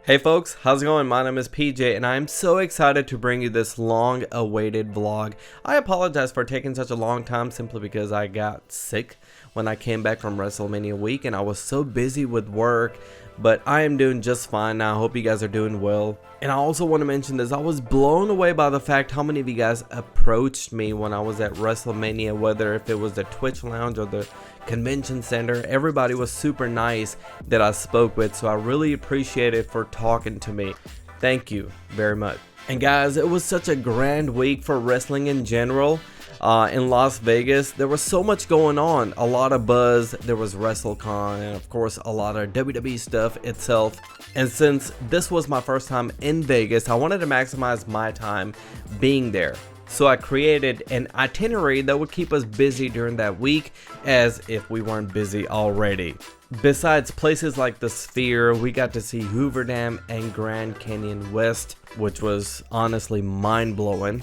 Hey folks, how's it going? My name is PJ and I am so excited to bring you this long awaited vlog. I apologize for taking such a long time simply because I got sick when I came back from Wrestlemania week and I was so busy with work, but I am doing just fine now. I hope you guys are doing well. And I also want to mention this, I was blown away by the fact how many of you guys approached me when I was at Wrestlemania, whether if it was the Twitch lounge or the convention center. Everybody was super nice that I spoke with, so I really appreciate it for talking to me. Thank you very much. And guys, it was such a grand week for wrestling in general. In Las Vegas, there was so much going on, a lot of buzz. There was WrestleCon and of course a lot of WWE stuff itself. And since this was my first time in Vegas, I wanted to maximize my time being there. So I created an itinerary that would keep us busy during that week, as if we weren't busy already. Besides places like the Sphere, we got to see Hoover Dam and Grand Canyon West, which was honestly mind-blowing.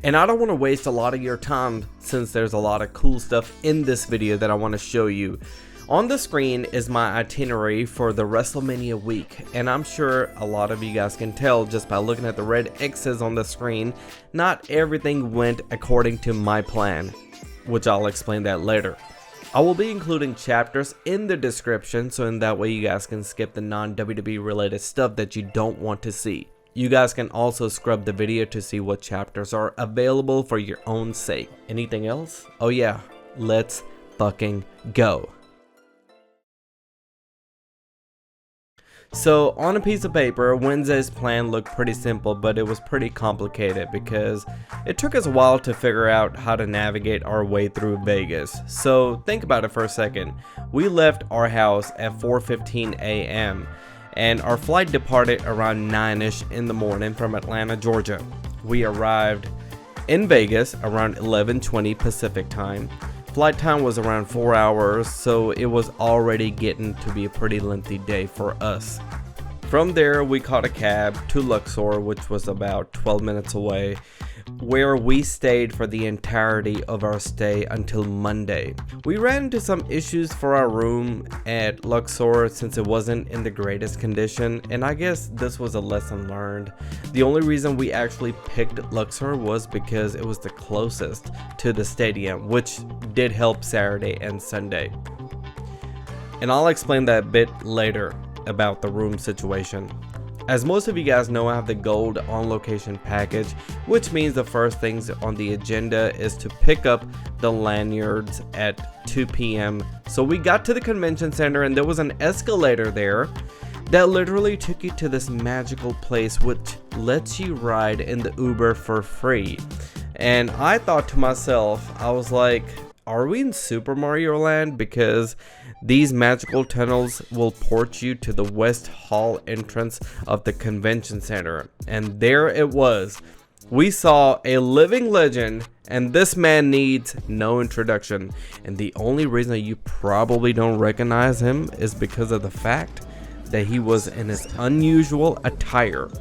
And I don't want to waste a lot of your time since there's a lot of cool stuff in this video that I want to show you. On the screen is my itinerary for the Wrestlemania week, and I'm sure a lot of you guys can tell just by looking at the red X's on the screen, not everything went according to my plan, which I'll explain that later. I will be including chapters in the description, so in that way you guys can skip the non-WWE related stuff that you don't want to see. You guys can also scrub the video to see what chapters are available for your own sake. Anything else? Oh yeah, let's fucking go. So on a piece of paper, Wednesday's plan looked pretty simple, but it was pretty complicated because it took us a while to figure out how to navigate our way through Vegas. So think about it for a second. We left our house at 4:15 a.m. and our flight departed around 9ish in the morning from Atlanta, Georgia. We arrived in Vegas around 11:20 Pacific time. Flight time was around 4 hours, so it was already getting to be a pretty lengthy day for us. From there, we caught a cab to Luxor, which was about 12 minutes away, where we stayed for the entirety of our stay until Monday. We ran into some issues for our room at Luxor since it wasn't in the greatest condition, and I guess this was a lesson learned. The only reason we actually picked Luxor was because it was the closest to the stadium, which did help Saturday and Sunday. And I'll explain that a bit later about the room situation. As most of you guys know, I have the gold on location package, which means the first things on the agenda is to pick up the lanyards at 2 p.m. So we got to the convention center and there was an escalator there that literally took you to this magical place which lets you ride in the Uber for free. And I thought to myself, I was like, are we in Super Mario Land? Because these magical tunnels will port you to the West Hall entrance of the convention center. And there it was. We saw a living legend, and this man needs no introduction. And the only reason you probably don't recognize him is because of the fact that he was in his unusual attire.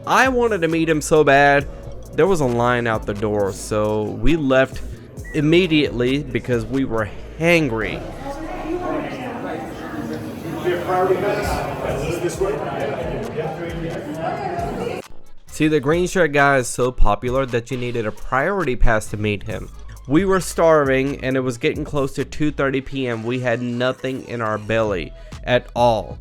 I wanted to meet him so bad. There was a line out the door, so we left immediately because we were hangry. See, the green shirt guy is so popular that you needed a priority pass to meet him. We were starving and it was getting close to 2:30 p.m. We had nothing in our belly at all,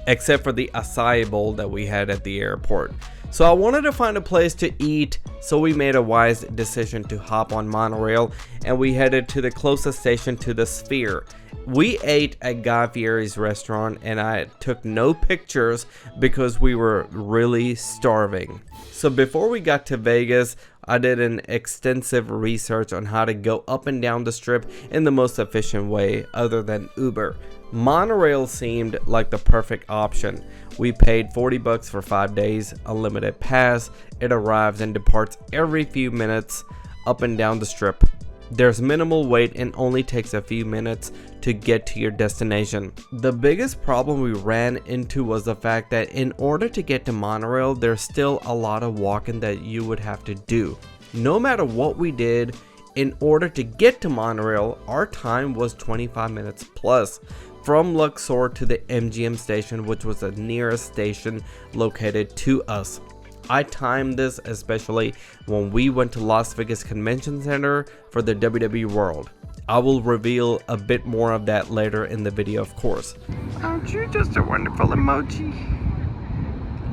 except for the acai bowl that we had at the airport. So I wanted to find a place to eat, so we made a wise decision to hop on monorail and we headed to the closest station to the Sphere. We ate at Guy Fieri's restaurant and I took no pictures because we were really starving. So before we got to Vegas, I did an extensive research on how to go up and down the strip in the most efficient way other than Uber. Monorail seemed like the perfect option. We paid $40 for 5 days, unlimited pass. It arrives and departs every few minutes up and down the strip. There's minimal wait and only takes a few minutes to get to your destination. The biggest problem we ran into was the fact that in order to get to monorail, there's still a lot of walking that you would have to do. No matter what we did, in order to get to monorail, our time was 25 minutes plus. from Luxor to the MGM station, which was the nearest station located to us. I timed this especially when we went to Las Vegas Convention Center for the WWE World. I will reveal a bit more of that later in the video, of course. Aren't you just a wonderful emoji?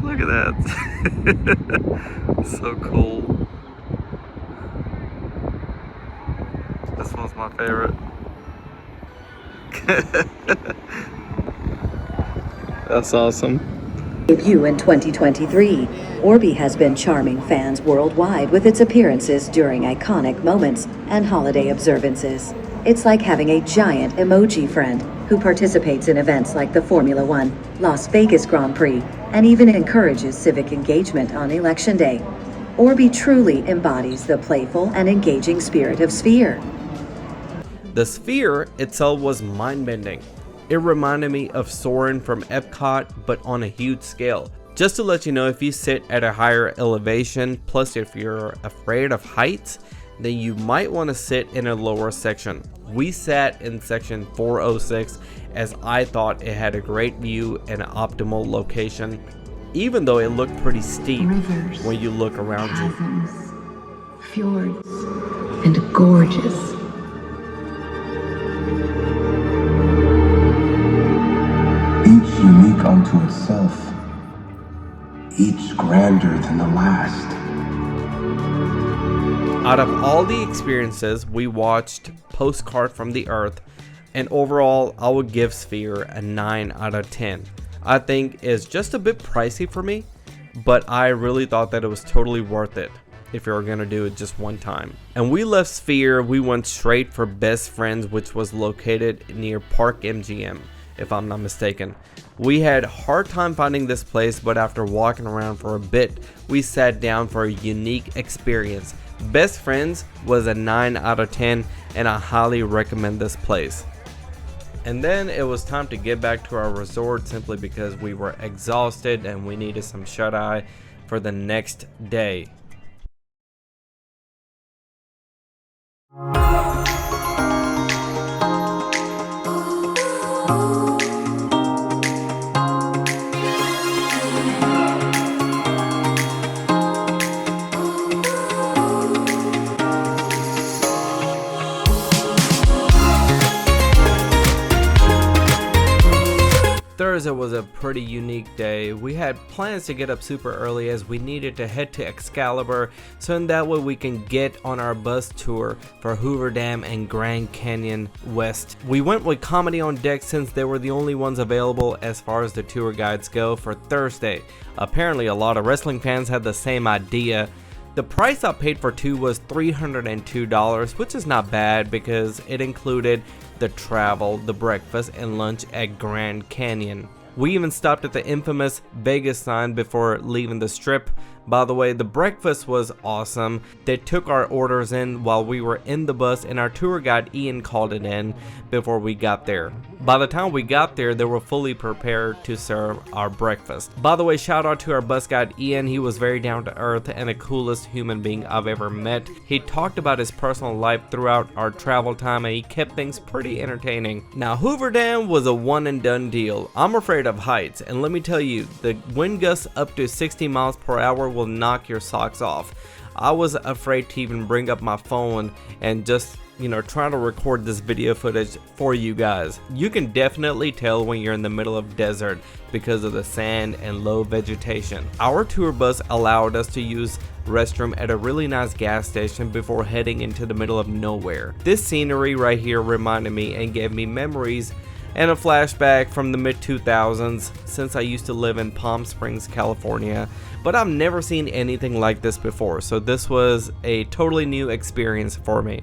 Look at that. So cool. This one's my favorite. That's awesome. Debut in 2023, Orbi has been charming fans worldwide with its appearances during iconic moments and holiday observances. It's like having a giant emoji friend who participates in events like the Formula One, Las Vegas Grand Prix, and even encourages civic engagement on Election Day. Orbi truly embodies the playful and engaging spirit of Sphere. The Sphere itself was mind-bending. It reminded me of Soarin' from Epcot, but on a huge scale. Just to let you know, if you sit at a higher elevation, plus if you're afraid of heights, then you might want to sit in a lower section. We sat in section 406 as I thought it had a great view and an optimal location, even though it looked pretty steep. Rivers, when you look around chasms, fjords, and gorges. Each unique unto itself, each grander than the last. Out of all the experiences, we watched Postcard from the Earth, and overall I would give Sphere a 9 out of 10. I think it's just a bit pricey for me, but I really thought that it was totally worth it if you're gonna do it just one time. And we left Sphere, we went straight for Best Friends, which was located near Park MGM, if I'm not mistaken. We had a hard time finding this place, but after walking around for a bit, we sat down for a unique experience. Best Friends was a 9 out of 10, and I highly recommend this place. And then it was time to get back to our resort, simply because we were exhausted and we needed some shut-eye for the next day. Thursday was a pretty unique day. We had plans to get up super early as we needed to head to Excalibur, so in that way we can get on our bus tour for Hoover Dam and Grand Canyon West. We went with Comedy on Deck since they were the only ones available as far as the tour guides go for Thursday. Apparently a lot of wrestling fans had the same idea. The price I paid for two was $302, which is not bad because it included the travel, the breakfast, and lunch at Grand Canyon. We even stopped at the infamous Vegas sign before leaving the strip. By the way, the breakfast was awesome. They took our orders in while we were in the bus, and our tour guide Ian called it in before we got there. By the time we got there, they were fully prepared to serve our breakfast. By the way, shout out to our bus guide Ian. He was very down to earth and the coolest human being I've ever met. He talked about his personal life throughout our travel time, and he kept things pretty entertaining. Now, Hoover Dam was a one and done deal. I'm afraid of heights, and let me tell you, the wind gusts up to 60 miles per hour will knock your socks off. I was afraid to even bring up my phone and just, trying to record this video footage for you guys. You can definitely tell when you're in the middle of desert because of the sand and low vegetation. Our tour bus allowed us to use restroom at a really nice gas station before heading into the middle of nowhere. This scenery right here reminded me and gave me memories and a flashback from the mid-2000s, since I used to live in Palm Springs, California, but I've never seen anything like this before, so this was a totally new experience for me.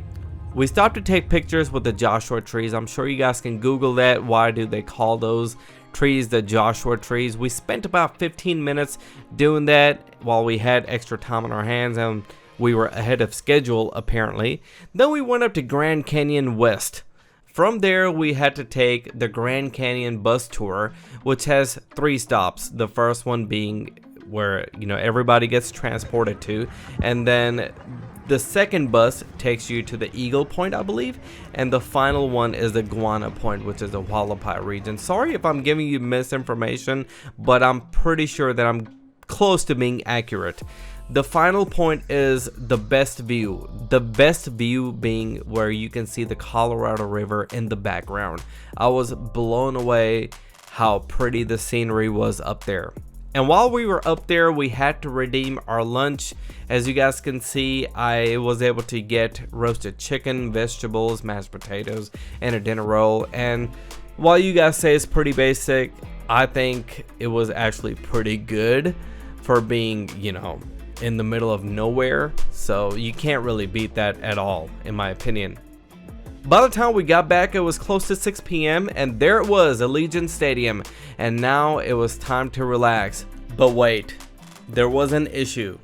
We stopped to take pictures with the Joshua trees. I'm sure you guys can Google that. Why do they call those trees the Joshua trees? We spent about 15 minutes doing that while we had extra time on our hands, and we were ahead of schedule apparently. Then we went up to Grand Canyon West. From there, we had to take the Grand Canyon bus tour, which has 3 stops. The first one being where everybody gets transported to, and then The second bus takes you to the Eagle Point, I believe, and the final one is the Guana Point, which is the Hualapai region. Sorry if I'm giving you misinformation, but I'm pretty sure that I'm close to being accurate. The final point is the best view being where you can see the Colorado River in the background. I was blown away how pretty the scenery was up there. And while we were up there, we had to redeem our lunch. As you guys can see, I was able to get roasted chicken, vegetables, mashed potatoes, and a dinner roll. And while you guys say it's pretty basic, I think it was actually pretty good for being, you know, in the middle of nowhere. So you can't really beat that at all, in my opinion. By the time we got back, it was close to 6 p.m. and there it was, Allegiant Stadium, and now it was time to relax. But wait, there was an issue.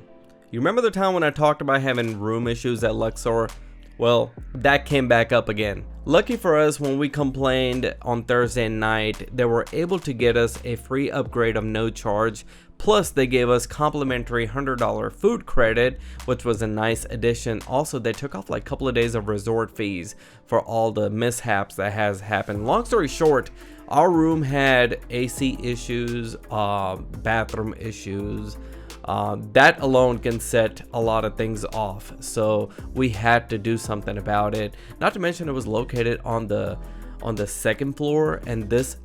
You remember the time when I talked about having room issues at Luxor? Well, that came back up again. Lucky for us, when we complained on Thursday night, they were able to get us a free upgrade of no charge. Plus, they gave us complimentary $100 food credit, which was a nice addition. Also, they took off like a couple of days of resort fees for all the mishaps that has happened. Long story short, our room had AC issues, bathroom issues. That alone can set a lot of things off. So we had to do something about it. Not to mention it was located on the second floor, and this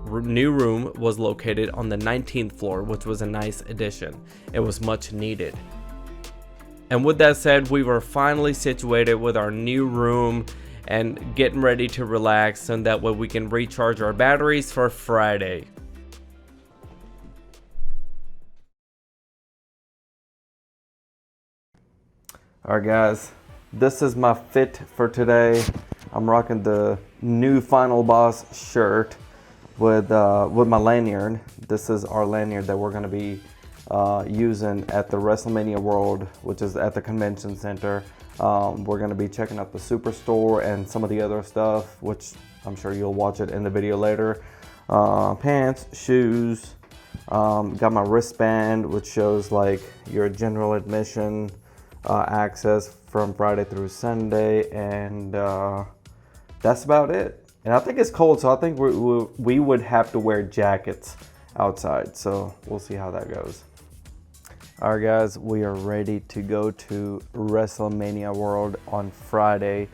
new room was located on the 19th floor, which was a nice addition. It was much needed. And with that said, we were finally situated with our new room and getting ready to relax, and that way we can recharge our batteries for Friday. Alright guys, this is my fit for today. I'm rocking the new Final Boss shirt with my lanyard. This is our lanyard that we're going to be using at the WrestleMania World, which is at the convention center. We're going to be checking out the Superstore and some of the other stuff, which I'm sure you'll watch it in the video later. Pants, shoes, got my wristband, which shows like your general admission access from Friday through Sunday, and that's about it. And I think it's cold, so I think we would have to wear jackets outside, so we'll see how that goes. Alright guys, we are ready to go to WrestleMania World on Friday.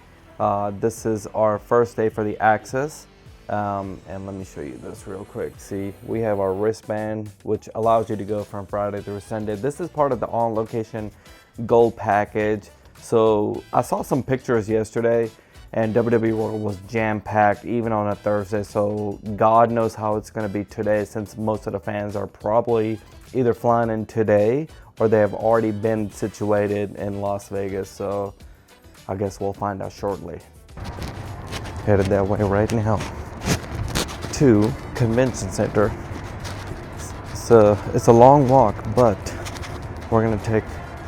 This is our first day for the access, and let me show you this real quick. See, we have our wristband, which allows you to go from Friday through Sunday. This is part of the on-location gold package. So I saw some pictures yesterday, and WWE World was jam-packed even on a Thursday, so God knows how it's going to be today, since most of the fans are probably either flying in today or they have already been situated in Las Vegas. So I guess we'll find out shortly. Headed that way right now to Convention Center. So it's a long walk, but we're going to take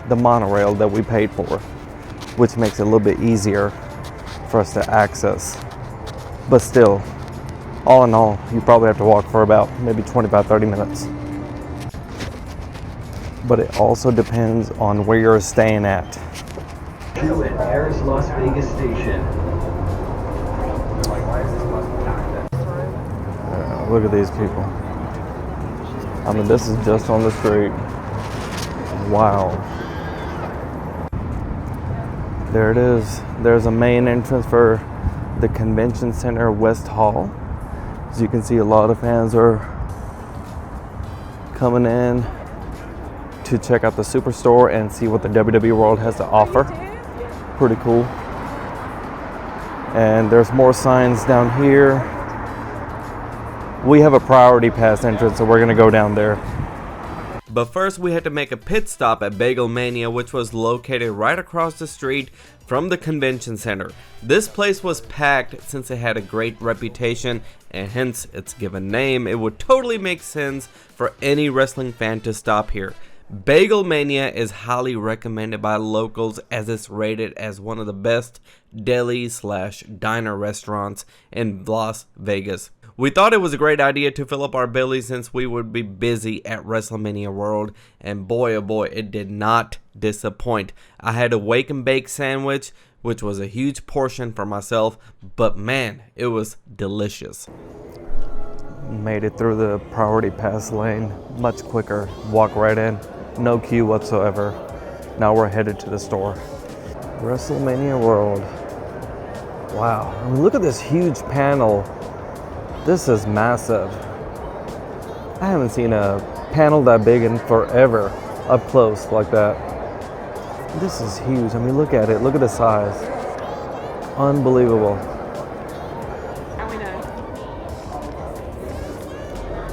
the monorail that we paid for, which makes it a little bit easier for us to access. But still, all in all, you probably have to walk for about maybe 25-30 minutes. But it also depends on where you're staying at. Two at Paris Las Vegas station. Look at these people. I mean, this is just on the street. Wow. There it is. There's a main entrance for the Convention Center West Hall. As you can see, a lot of fans are coming in to check out the Superstore and see what the WWE World has to offer. Pretty cool. And there's more signs down here. We have a priority pass entrance, so we're gonna go down there. But first, we had to make a pit stop at BAGELMANIA, which was located right across the street from the convention center. This place was packed since it had a great reputation, and hence its given name. It would totally make sense for any wrestling fan to stop here. BAGELMANIA is highly recommended by locals as it's rated as one of the best deli/diner restaurants in Las Vegas. We thought it was a great idea to fill up our bellies since we would be busy at WrestleMania World, and boy oh boy, it did not disappoint. I had a wake and bake sandwich, which was a huge portion for myself, but man, it was delicious. Made it through the priority pass lane much quicker. Walk right in, no queue whatsoever. Now we're headed to the store. WrestleMania World. Wow, I mean, look at this huge panel. This is massive. I haven't seen a panel that big in forever, up close like that. This is huge. I mean, look at it. Look at the size. Unbelievable.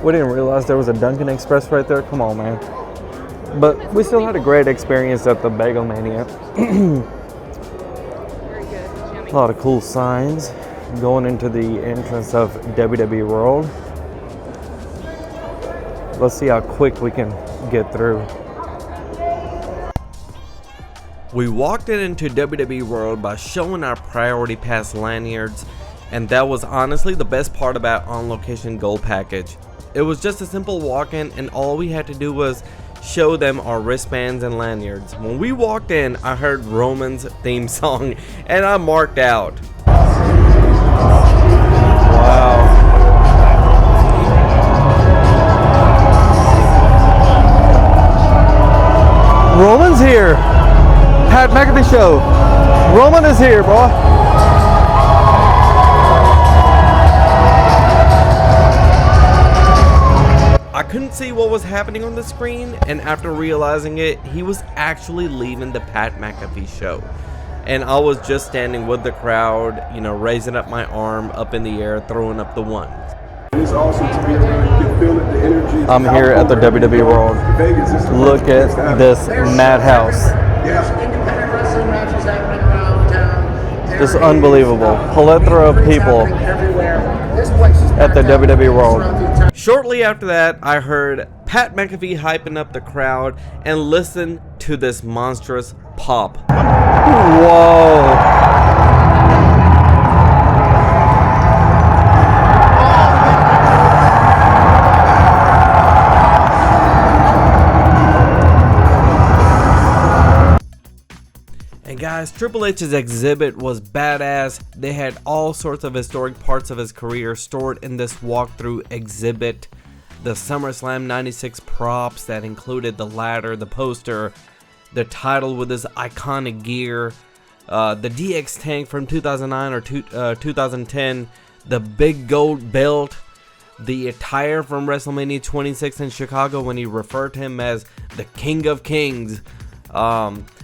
We didn't realize there was a Dunkin' Express right there. Come on, man. But we still had a great experience at the BAGELMANIA. A lot of cool signs going into the entrance of WWE World. Let's see how quick we can get through. We walked into WWE World by showing our priority pass lanyards, and that was honestly the best part about On Location Gold package. It was just a simple walk-in, and all we had to do was show them our wristbands and lanyards. When we walked in, I heard Roman's theme song, and I marked out. Wow. Roman's here. Pat McAfee show. Roman is here, bro. I couldn't see what was happening on the screen, and after realizing it, he was actually leaving the Pat McAfee show. And I was just standing with the crowd, you know, raising up my arm up in the air, throwing up the ones. It's awesome to be around. You can feel it, the energy. I'm here at the WWE World. Look at this madhouse. Independent wrestling matches happening around town. Just unbelievable. Plethora of people at the WWE World. Shortly after that, I heard Pat McAfee hyping up the crowd and listened to this monstrous pop. Whoa. And guys, Triple H's exhibit was badass. They had all sorts of historic parts of his career stored in this walkthrough exhibit. The SummerSlam 96 props that included the ladder, the poster, the title with his iconic gear, the DX tank from 2009 or 2010, the big gold belt, the attire from WrestleMania 26 in Chicago when he referred to him as the King of Kings.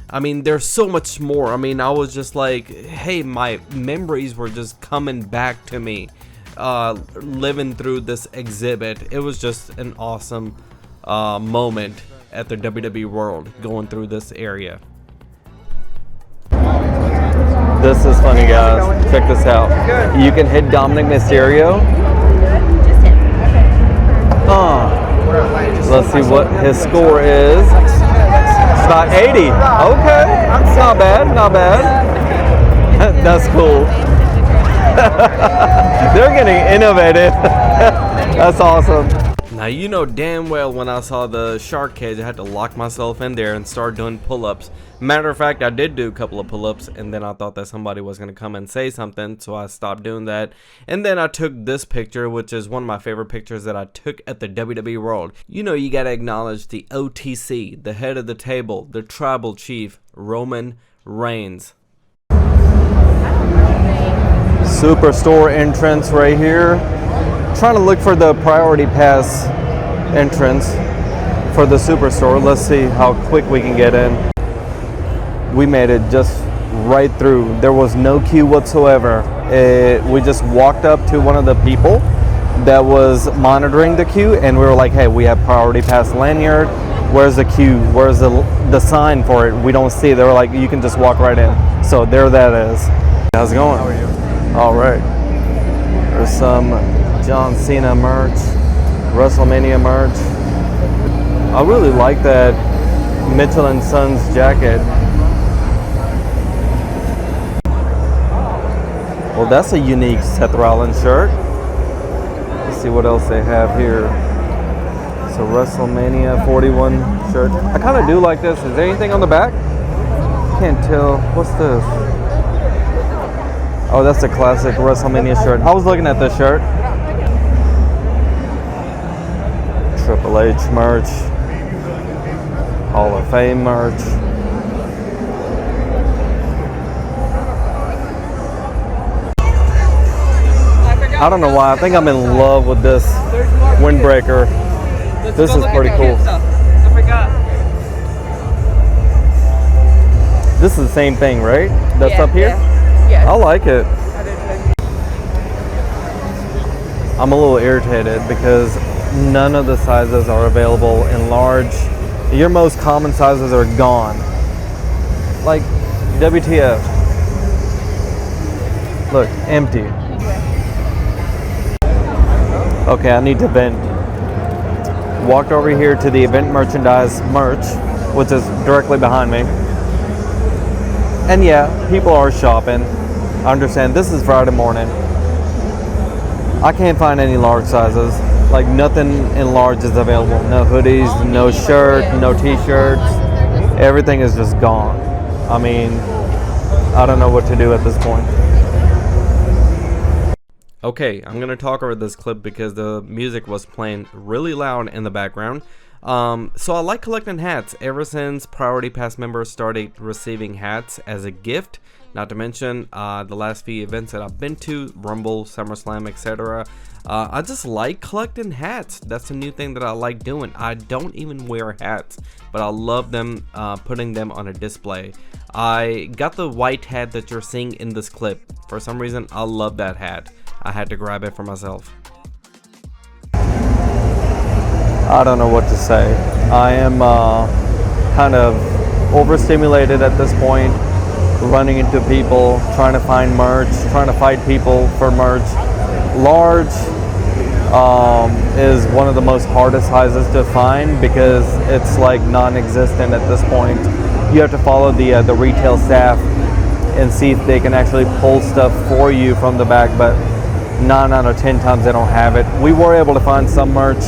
I mean, there's so much more. I mean, I was just like, hey, my memories were just coming back to me, living through this exhibit. It was just an awesome moment at the WWE World, going through this area. This is funny, guys. Check this out. You can hit DOMINIK MYSTERIO. Let's see what his score is. About 80. Okay, not bad, not bad. That's cool. They're getting innovative. That's awesome. Now, you know damn well when I saw the shark cage, I had to lock myself in there and start doing pull-ups. Matter of fact, I did do a couple of pull-ups, and then I thought that somebody was going to come and say something, so I stopped doing that. And then I took this picture, which is one of my favorite pictures that I took at the WWE World. You know, you got to acknowledge the OTC, the head of the table, the tribal chief, Roman Reigns. Superstore entrance right here. Trying to look for the priority pass entrance for the Superstore. Let's see how quick we can get in. We made it just right through. There was no queue whatsoever. We just walked up to one of the people that was monitoring the queue, and we were like, hey, we have priority pass lanyard. Where's the queue? Where's the sign for it? We don't see it. They were like, you can just walk right in. So there that is. How's it going? How are you? All right. There's some John Cena merch, WrestleMania merch. I really like that Michelin Sons jacket. Well, that's a unique Seth Rollins shirt. Let's see what else they have here. It's a WrestleMania 41 shirt. I kind of do like this. Is there anything on the back? Can't tell. What's this? Oh, that's a classic WrestleMania shirt. I was looking at this shirt. Triple H merch. Hall of Fame merch. I don't know why. I think I'm in love with this windbreaker. This is pretty cool. I forgot. This is the same thing, right? That's up here? Yeah. I like it. I'm a little irritated because none of the sizes are available in large. Your most common sizes are gone. Like, WTF. Look, empty. Okay, I need to vent. Walked over here to the event merchandise merch, which is directly behind me. And yeah, people are shopping. I understand this is Friday morning. I can't find any large sizes. Like, nothing in large is available. No hoodies, no shirt, no t-shirts. Everything is just gone. I mean, I don't know what to do at this point. Okay, I'm gonna talk over this clip because the music was playing really loud in the background. So I like collecting hats ever since Priority Pass members started receiving hats as a gift. Not to mention the last few events that I've been to, Rumble, SummerSlam, etc. I just like collecting hats. That's a new thing that I like doing. I don't even wear hats, but I love them, putting them on a display. I got the white hat that you're seeing in this clip. For some reason, I love that hat. I had to grab it for myself. I don't know what to say. I am kind of overstimulated at this point, running into people, trying to find merch, trying to fight people for merch. Large is one of the most hardest sizes to find because it's like non-existent at this point. You have to follow the retail staff and see if they can actually pull stuff for you from the back, but 9 out of 10 times they don't have it. We were able to find some merch,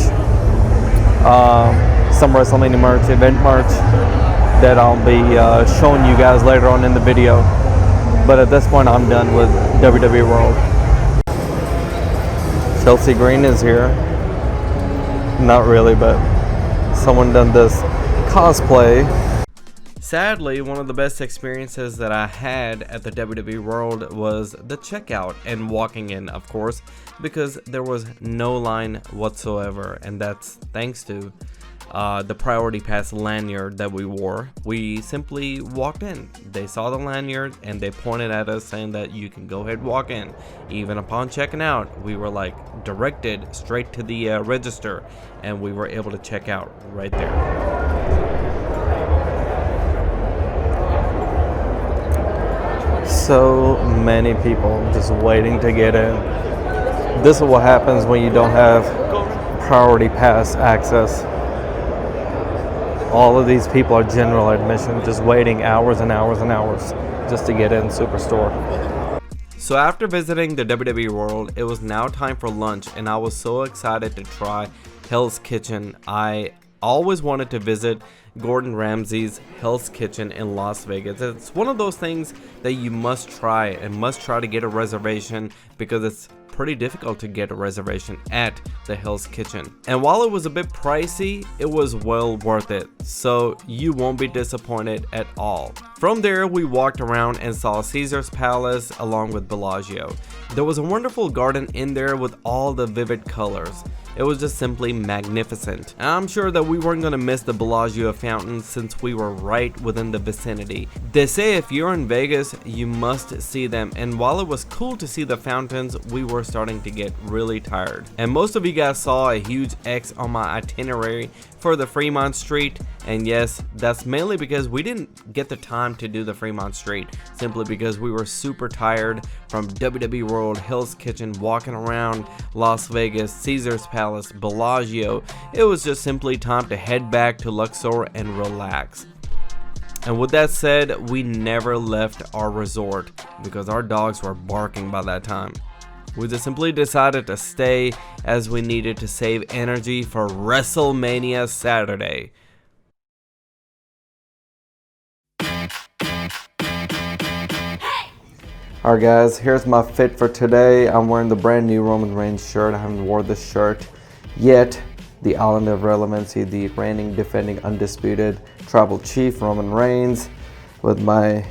some WrestleMania merch, event merch that I'll be showing you guys later on in the video. But at this point, I'm done with WWE World. Chelsea Green is here. Not really, but someone done this cosplay. Sadly, one of the best experiences that I had at the WWE World was the checkout and walking in, of course, because there was no line whatsoever, and that's thanks to the Priority Pass lanyard that we wore. We simply walked in. They saw the lanyard and they pointed at us saying that you can go ahead and walk in. Even upon checking out, we were like directed straight to the register, and we were able to check out right there. So many people just waiting to get in. This is what happens when you don't have Priority Pass access. All of these people are general admission, just waiting hours and hours and hours just to get in Superstore. So after visiting the WWE World, it was now time for lunch, and I was so excited to try Hell's Kitchen. I always wanted to visit Gordon Ramsay's Hell's Kitchen in Las Vegas. It's one of those things that you must try and must try to get a reservation because it's pretty difficult to get a reservation at the Hell's Kitchen. And while it was a bit pricey, it was well worth it. So you won't be disappointed at all. From there, we walked around and saw Caesar's Palace along with Bellagio. There was a wonderful garden in there with all the vivid colors. It was just simply magnificent. And I'm sure that we weren't going to miss the Bellagio fountains since we were right within the vicinity. They say if you're in Vegas, you must see them. And while it was cool to see the fountains, we were starting to get really tired. And most of you guys saw a huge X on my itinerary for the Fremont Street. And yes, that's mainly because we didn't get the time to do the Fremont Street, simply because we were super tired from WWE World, Hell's Kitchen, walking around Las Vegas, Caesar's Palace, Bellagio. It was just simply time to head back to Luxor and relax. And with that said, we never left our resort because our dogs were barking by that time. We just simply decided to stay as we needed to save energy for Wrestlemania Saturday. Alright guys, here's my fit for today. I'm wearing the brand new Roman Reigns shirt. I haven't worn this shirt yet. The Island of Relevancy, the reigning, defending, undisputed Tribal Chief Roman Reigns with my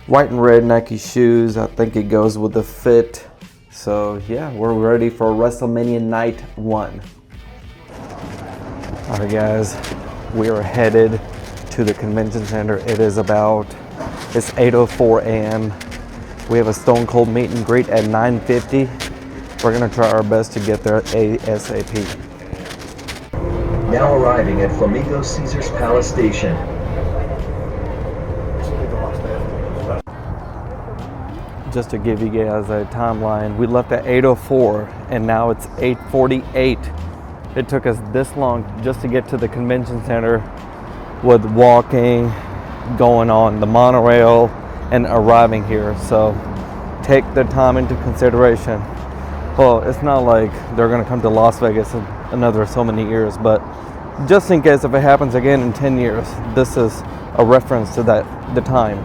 white and red Nike shoes. I think it goes with the fit. So yeah, we're ready for WrestleMania Night 1. Alright guys, we are headed to the convention center. It's 8:04 a.m. We have a Stone Cold meet and greet at 9:50. We're gonna try our best to get there ASAP. Now arriving at Flamingo Caesar's Palace Station. Just to give you guys a timeline, we left at 8:04 and now it's 8:48. It took us this long just to get to the convention center with walking, going on the monorail, and arriving here. So take the time into consideration. Well, it's not like they're gonna come to Las Vegas in another so many years, but just in case if it happens again in 10 years, this is a reference to the time.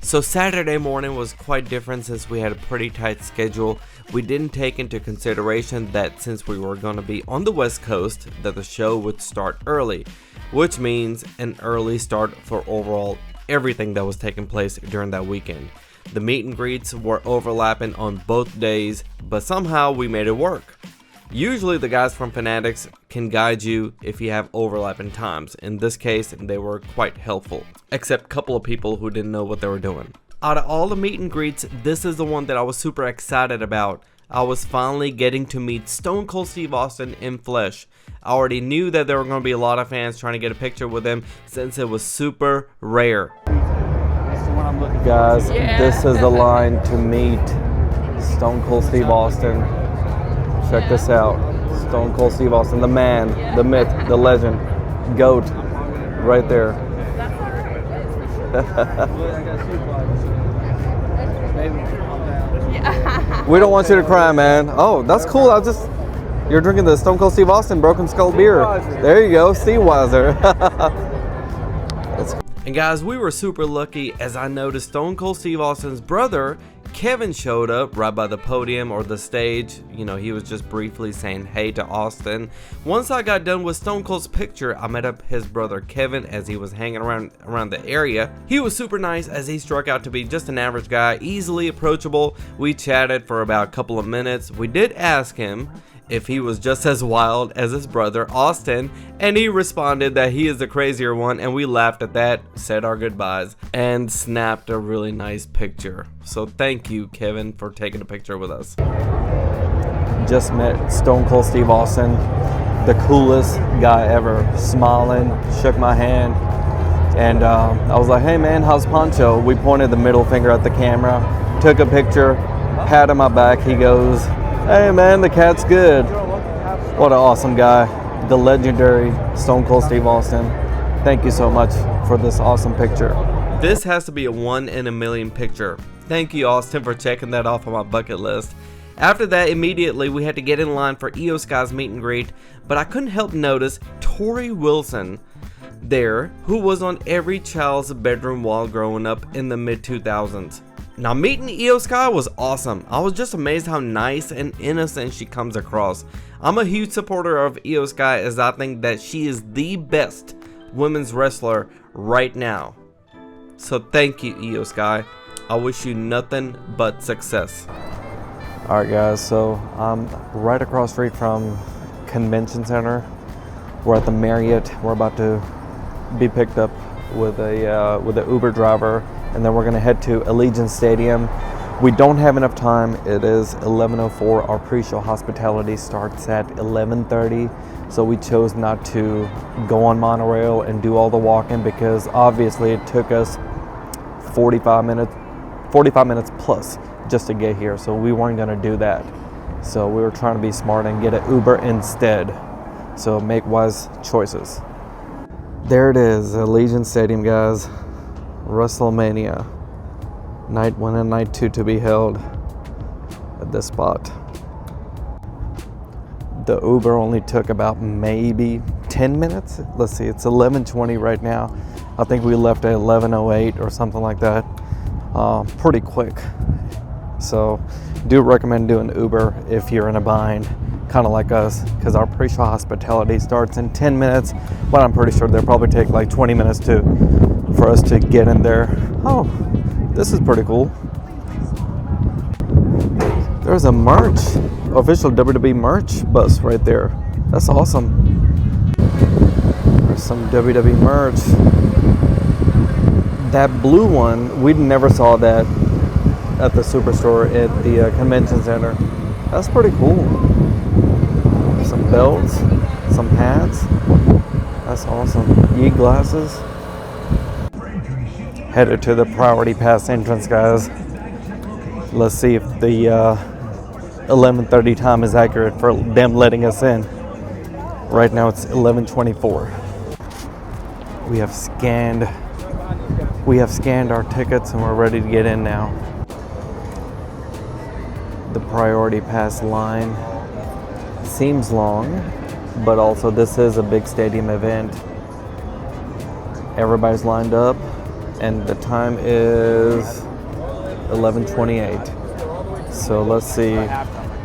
So Saturday morning was quite different since we had a pretty tight schedule. We didn't take into consideration that since we were going to be on the West Coast, that the show would start early, which means an early start for overall everything that was taking place during that weekend. The meet and greets were overlapping on both days, but somehow we made it work. Usually the guys from Fanatics can guide you if you have overlapping times. In this case, they were quite helpful, except a couple of people who didn't know what they were doing. Out of all the meet and greets, this is the one that I was super excited about. I was finally getting to meet Stone Cold Steve Austin in flesh. I already knew that there were going to be a lot of fans trying to get a picture with him since it was super rare. Guys, this is the line to meet Stone Cold Steve Austin. Check this out. Stone Cold Steve Austin, the man, the myth, the legend, GOAT, right there. We don't want you to cry, man. Oh, that's cool. You're drinking the Stone Cold Steve Austin Broken Skull beer. There you go, Steve Weiser. And guys, we were super lucky as I noticed Stone Cold Steve Austin's brother, Kevin, showed up right by the podium or the stage. You know, he was just briefly saying hey to Austin. Once I got done with Stone Cold's picture, I met up his brother Kevin as he was hanging around the area. He was super nice as he struck out to be just an average guy, easily approachable. We chatted for about a couple of minutes. We did ask him if he was just as wild as his brother Austin, and he responded that he is the crazier one, and we laughed at that, said our goodbyes, and snapped a really nice picture. So thank you, Kevin, for taking a picture with us. Just met Stone Cold Steve Austin, the coolest guy ever, smiling, shook my hand, and I was like, hey man, how's Poncho? We pointed the middle finger at the camera, took a picture, pat on my back. He goes, hey man, the cat's good. What an awesome guy. The legendary Stone Cold Steve Austin. Thank you so much for this awesome picture. This has to be a 1 in a million picture. Thank you, Austin, for checking that off on my bucket list. After that, immediately we had to get in line for IYO SKY's meet and greet, but I couldn't help notice Tori Wilson there, who was on every child's bedroom wall growing up in the mid-2000s. Now, meeting IYO SKY was awesome. I was just amazed how nice and innocent she comes across. I'm a huge supporter of IYO SKY as I think that she is the best women's wrestler right now. So thank you, IYO SKY. I wish you nothing but success. Alright guys, so I'm right across the street from Convention Center. We're at the Marriott. We're about to be picked up with a Uber driver, and then we're gonna head to Allegiant Stadium. We don't have enough time. It is 11:04. Our pre-show hospitality starts at 11:30, so we chose not to go on monorail and do all the walking because obviously it took us 45 minutes plus just to get here, so we weren't gonna do that. So we were trying to be smart and get an Uber instead. So make wise choices. There it is, Allegiant Stadium, guys. Wrestlemania. Night 1 and night 2 to be held at this spot. The Uber only took about maybe 10 minutes. Let's see, it's 11:20 right now. I think we left at 11:08 or something like that. Pretty quick. So do recommend doing Uber if you're in a bind, kind of like us, because our pre-show hospitality starts in 10 minutes, but I'm pretty sure they'll probably take like 20 minutes for us to get in there. Oh, this is pretty cool. There's a official WWE merch bus right there. That's awesome. There's some WWE merch. That blue one, we never saw that at the Superstore at the convention center. That's pretty cool. Some belts, some hats. That's awesome. YEET glasses. Headed to the priority pass entrance, guys. Let's see if the 11:30 time is accurate for them letting us in. Right now it's 11:24. We have scanned our tickets and we're ready to get in now. The priority pass line seems long, but also this is a big stadium event. Everybody's lined up and the time is 11:28. So let's see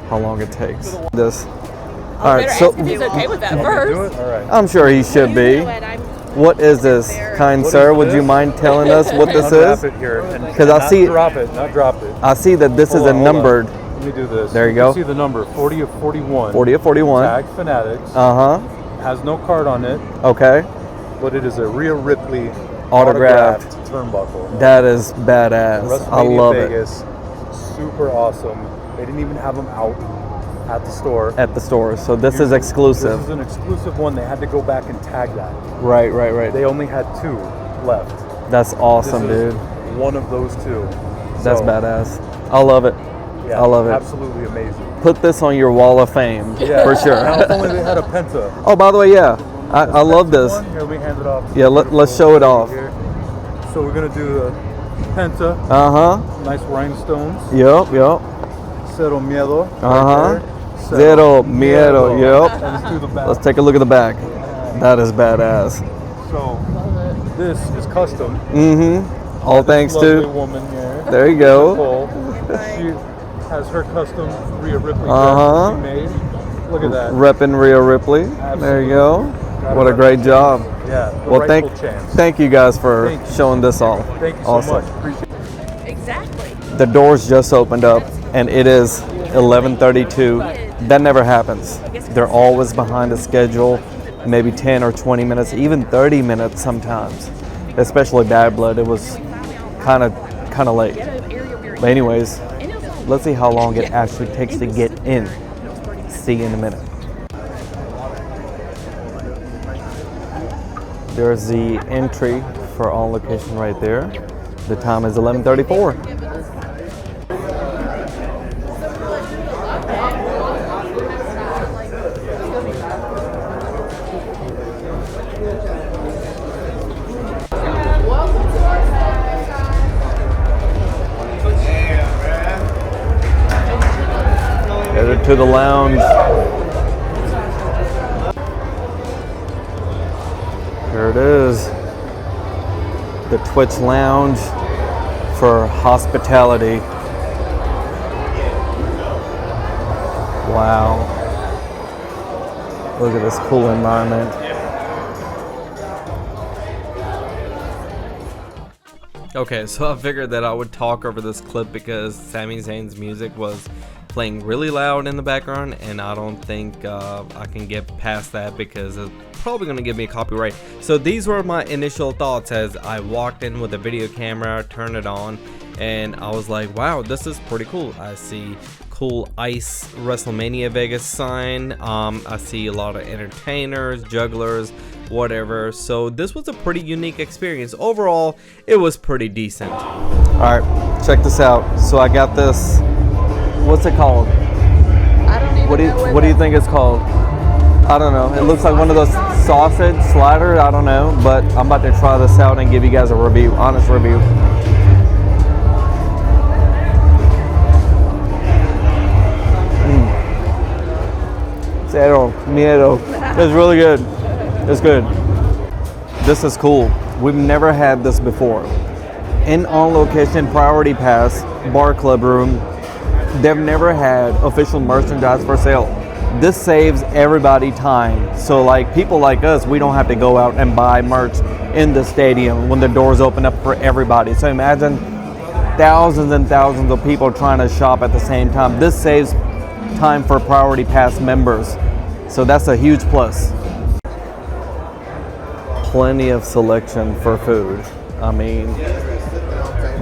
how long it takes. All right, so he's okay with that first. I'm sure he should be. What is this, kind sir? Would you mind telling us what this is? Because I see drop it. I see that this is a numbered. Let me do this. There you go. See the number 40 of 41. 40 of 41. Tag Fanatics. Has no card on it. Okay. But it is a Rhea Ripley Autographed turnbuckle. That is badass. I love Vegas. Super awesome. They didn't even have them out at the store. At the store. So this is exclusive. This is an exclusive one. They had to go back and tag that. Right. They only had 2 left. That's awesome, this is dude. One of those 2. That's badass. I love it. Yeah, I love it. Absolutely amazing. Put this on your wall of fame, for sure. Now, if only they had a penta. Oh, by the way, yeah. I love this. Here, we hand it off. Yeah, let's show it off. Here. So we're going to do the penta. Nice rhinestones. Yep. Cero miedo. Zero miedo. Yep. And let's do the back. Let's take a look at the back. That is badass. So this is custom. All thanks to. Woman here. There you go. She has her custom Rhea Ripley dress she made. Look at that. Reppin' Rhea Ripley. Absolutely. There you go. What a great job. Yeah. Well, thank you guys for showing this off. Thank you so awesome. much. Appreciate it. Exactly. The doors just opened up and it is 11:32. That never happens. They're always behind the schedule, maybe 10 or 20 minutes, even 30 minutes sometimes. Especially Bad Blood, it was kind of late. But anyways, let's see how long it actually takes to get in. See you in a minute. There's the entry for On Location right there. The time is 11:34. Headed to the lounge. Here it is. The Twitch Lounge for hospitality. Wow. Look at this cool environment. Okay, so I figured that I would talk over this clip because Sami Zayn's music was playing really loud in the background, and I don't think I can get past that because it probably gonna give me a copyright. So these were my initial thoughts as I walked in with a video camera, turned it on, and I was like, wow, this is pretty cool. I see cool ICE Wrestlemania Vegas sign. I see a lot of entertainers, jugglers, whatever. So this was a pretty unique experience. Overall, it was pretty decent. All right, check this out. So I got this, what's it called? I don't even know what do you think it's called? I don't know. It looks like one of those sausage sliders. I don't know, but I'm about to try this out and give you guys a review, honest review. Cero miedo. It's really good. It's good. This is cool. We've never had this before. In on location priority pass bar club room. They've never had official merchandise for sale. This saves everybody time. So like people like us, we don't have to go out and buy merch in the stadium when the doors open up for everybody. So imagine thousands and thousands of people trying to shop at the same time. This saves time for priority pass members. So that's a huge plus. Plenty of selection for food. I mean,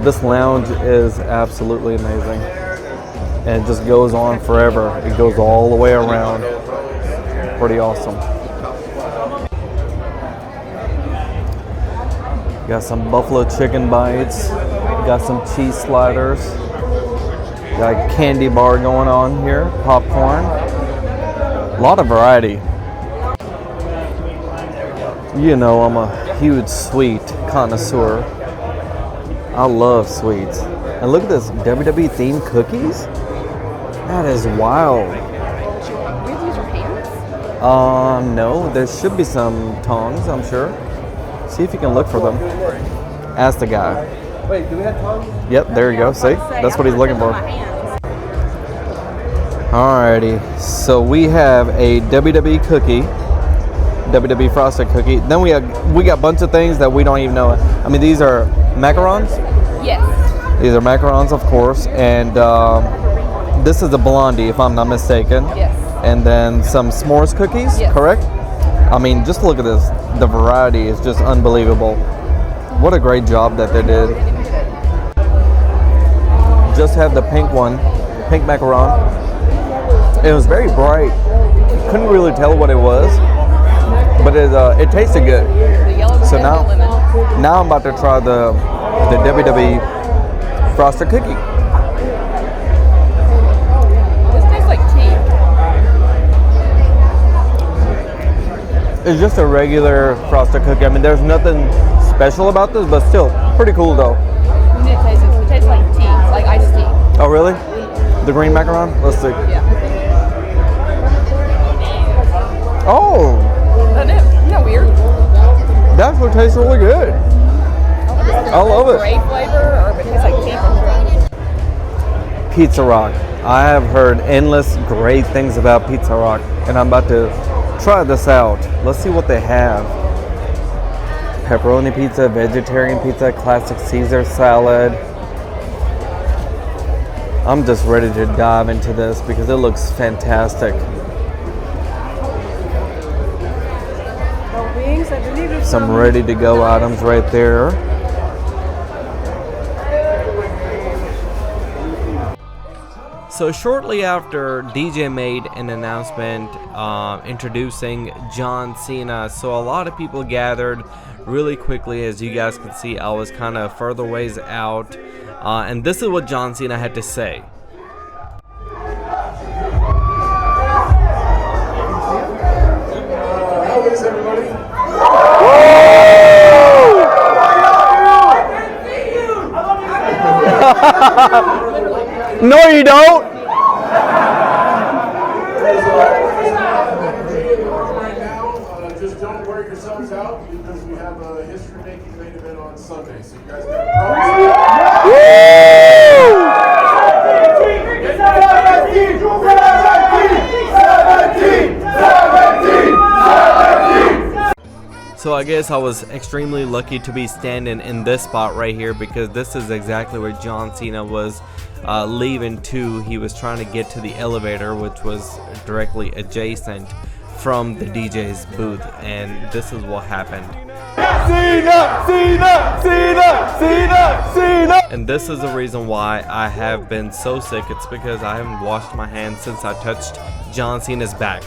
this lounge is absolutely amazing. And it just goes on forever. It goes all the way around. Pretty awesome. Got some buffalo chicken bites. Got some cheese sliders. Got a candy bar going on here. Popcorn. A lot of variety. You know I'm a huge sweet connoisseur. I love sweets. And look at this WWE themed cookies. That is wild. Do you use your hands? No, there should be some tongs, I'm sure. See if you can look for them. Ask the guy. Wait, do we have tongs? Yep, there you go. See? That's what he's looking for. Alrighty, so we have a WWE cookie, WWE frosted cookie. Then we got a bunch of things that we don't even know. I mean, these are macarons? Yes. These are macarons, of course, and this is a blondie, if I'm not mistaken. Yes. And then some s'mores cookies, yes. Correct? I mean, just look at this. The variety is just unbelievable. What a great job that they did. Just had the pink one, pink macaron. It was very bright. Couldn't really tell what it was, but it tasted good. So now I'm about to try the WWE frosted cookie. This tastes like tea. It's just a regular frosted cookie. I mean, there's nothing special about this, but still pretty cool though. You need to taste it. It tastes like tea, like iced tea. Oh really? The green macaron? Let's see. Yeah. Oh! Isn't that weird? That actually tastes really good. I love it. Grape flavor, or it tastes like tea. Pizza Rock. I have heard endless great things about Pizza Rock, and I'm about to try this out. Let's see what they have. Pepperoni pizza, vegetarian pizza, classic Caesar salad. I'm just ready to dive into this because it looks fantastic. Some ready to go items right there. So shortly after, DJ made an announcement introducing John Cena. So a lot of people gathered really quickly. As you guys can see, I was kind of further ways out. And this is what John Cena had to say. How is everybody? No, you don't. Right now, just don't wear yourselves out because we have a history-making main event on Sunday. So you guys got So I guess I was extremely lucky to be standing in this spot right here because this is exactly where John Cena was leaving to. He was trying to get to the elevator, which was directly adjacent from the DJ's booth, and this is what happened. CENA, CENA, CENA, CENA, CENA. And this is the reason why I have been so sick. It's because I haven't washed my hands since I touched John Cena's back.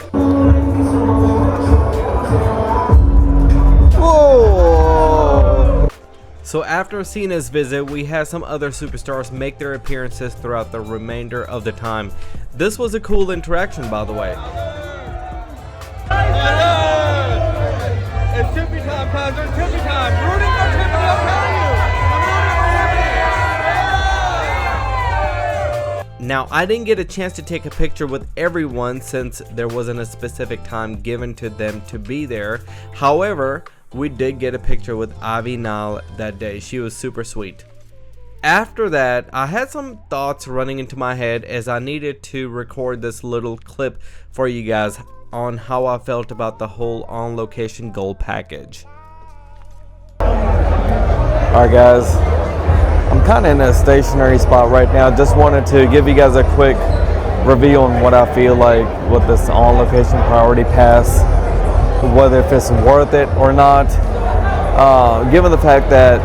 Whoa. So after Cena's visit, we had some other superstars make their appearances throughout the remainder of the time. This was a cool interaction, by the way. It's tippy time, Kaiser. Tippy time. Rooting for Tiffy, I'm telling you. Now, I didn't get a chance to take a picture with everyone since there wasn't a specific time given to them to be there. However, we did get a picture with Ivy Nile that day. She was super sweet. After that, I had some thoughts running into my head as I needed to record this little clip for you guys on how I felt about the whole on-location gold package. Alright guys, I'm kind of in a stationary spot right now. Just wanted to give you guys a quick review on what I feel like with this on-location priority pass, whether if it's worth it or not. Given the fact that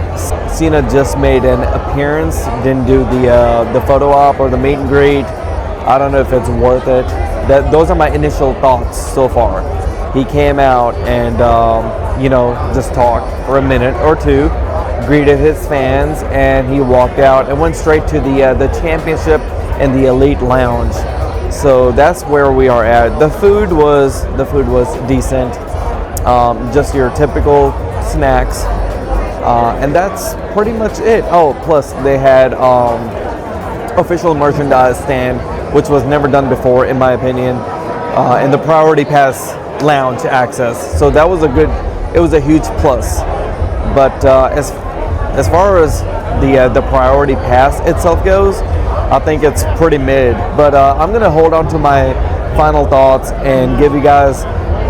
Cena just made an appearance, didn't do the photo op or the meet and greet, I don't know if it's worth it. Those are my initial thoughts so far. He came out and you know, just talked for a minute or two, greeted his fans, and he walked out and went straight to the championship and the elite lounge. So that's where we are at. The food was decent, just your typical snacks, and that's pretty much it. Oh, plus they had official merchandise stand, which was never done before in my opinion, and the priority pass lounge access. So that was it was a huge plus. But as far as the priority pass itself goes, I think it's pretty mid. But I'm gonna hold on to my final thoughts and give you guys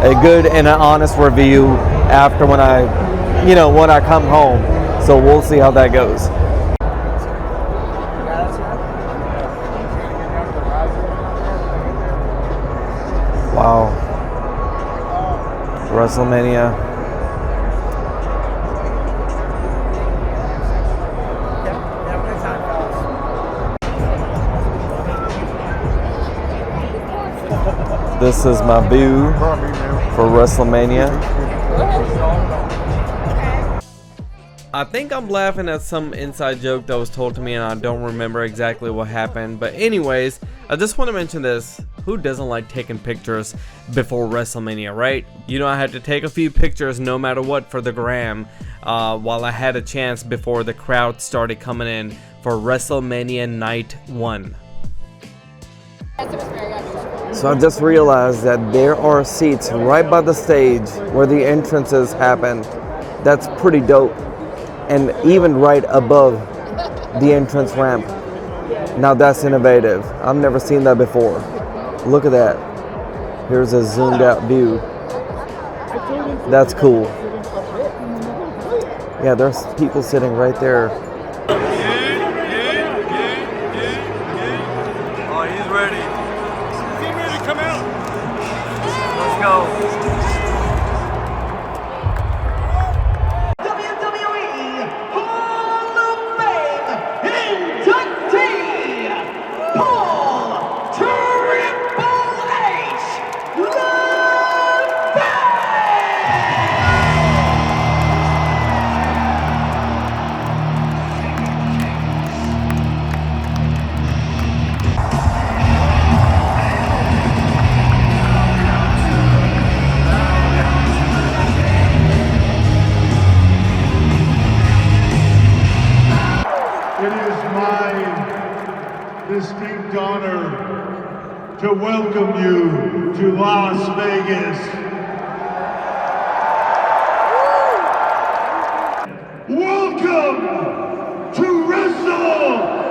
a good and an honest review after when I come home. So we'll see how that goes. Wow. Wrestlemania. This is my view for Wrestlemania. I think I'm laughing at some inside joke that was told to me and I don't remember exactly what happened. But anyways, I just want to mention this. Who doesn't like taking pictures before WrestleMania, right? You know, I had to take a few pictures no matter what for the gram while I had a chance before the crowd started coming in for WrestleMania Night 1. So I just realized that there are seats right by the stage where the entrances happen. That's pretty dope. And even right above the entrance ramp. Now that's innovative. I've never seen that before. Look at that. Here's a zoomed out view. That's cool. Yeah, there's people sitting right there. Oh, he's ready. He's ready to come out. Let's go. WWE Hall of Fame inductee, Paul Triple H Lundberg. It is my distinct honor to welcome you to Las Vegas. Welcome to WrestleMania!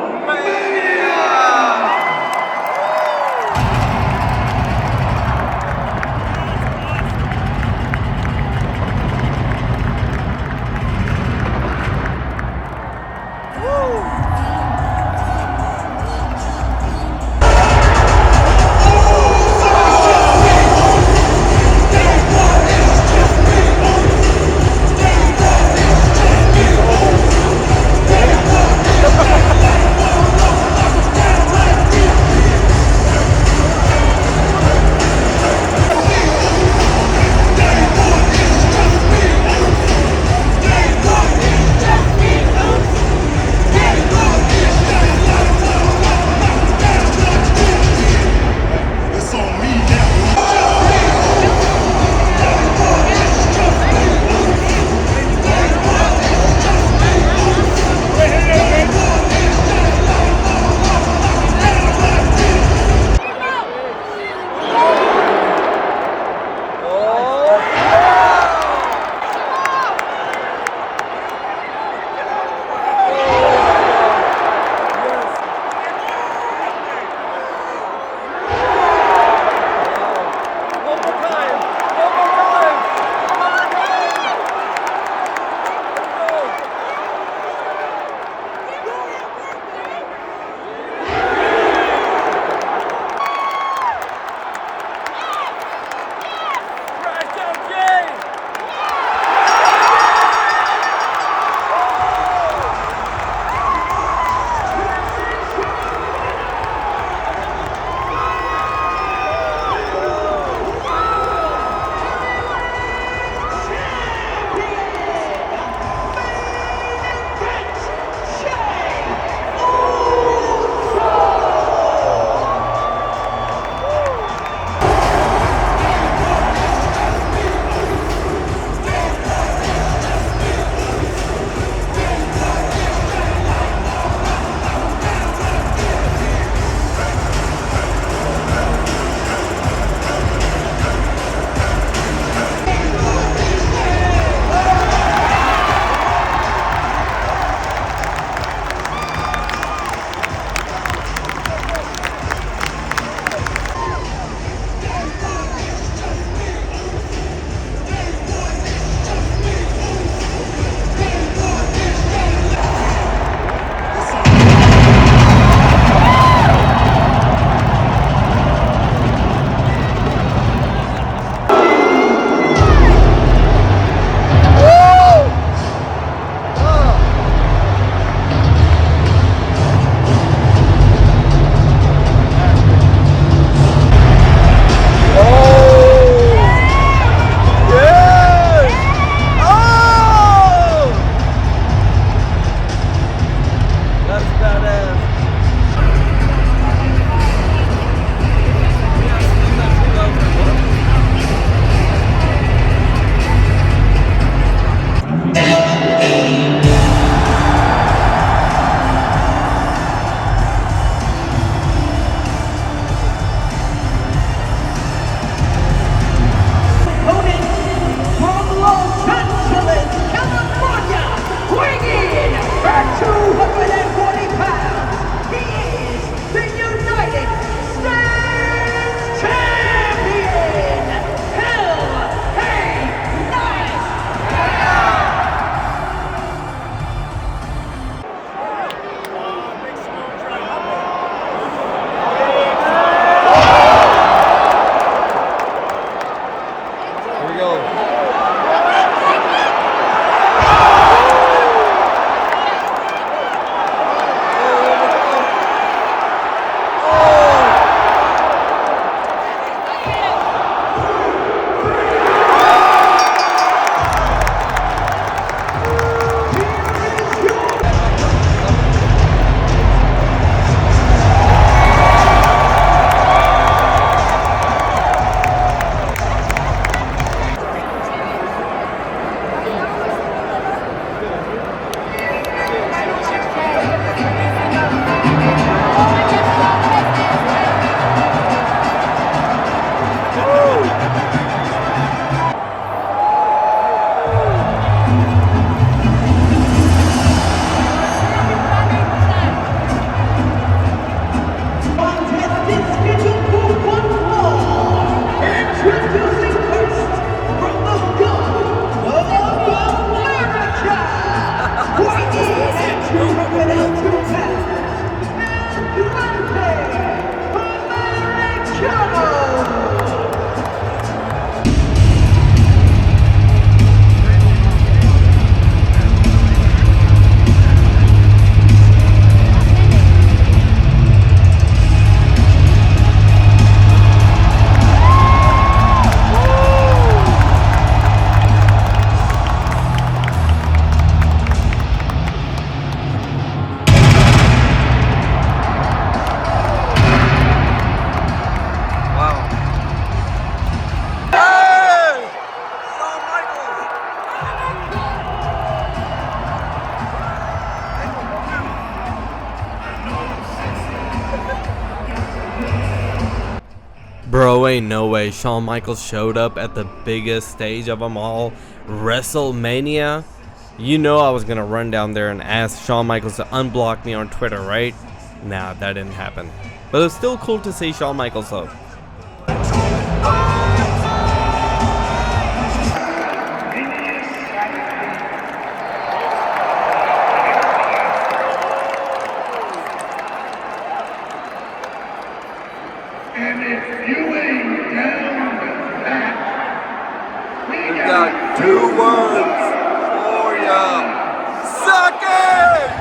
Bro, ain't no way Shawn Michaels showed up at the biggest stage of them all, Wrestlemania. You know I was gonna run down there and ask Shawn Michaels to unblock me on Twitter, right? Nah, that didn't happen. But it was still cool to see Shawn Michaels though. And if you ain't down with that, we got 2 words for ya. Suck it!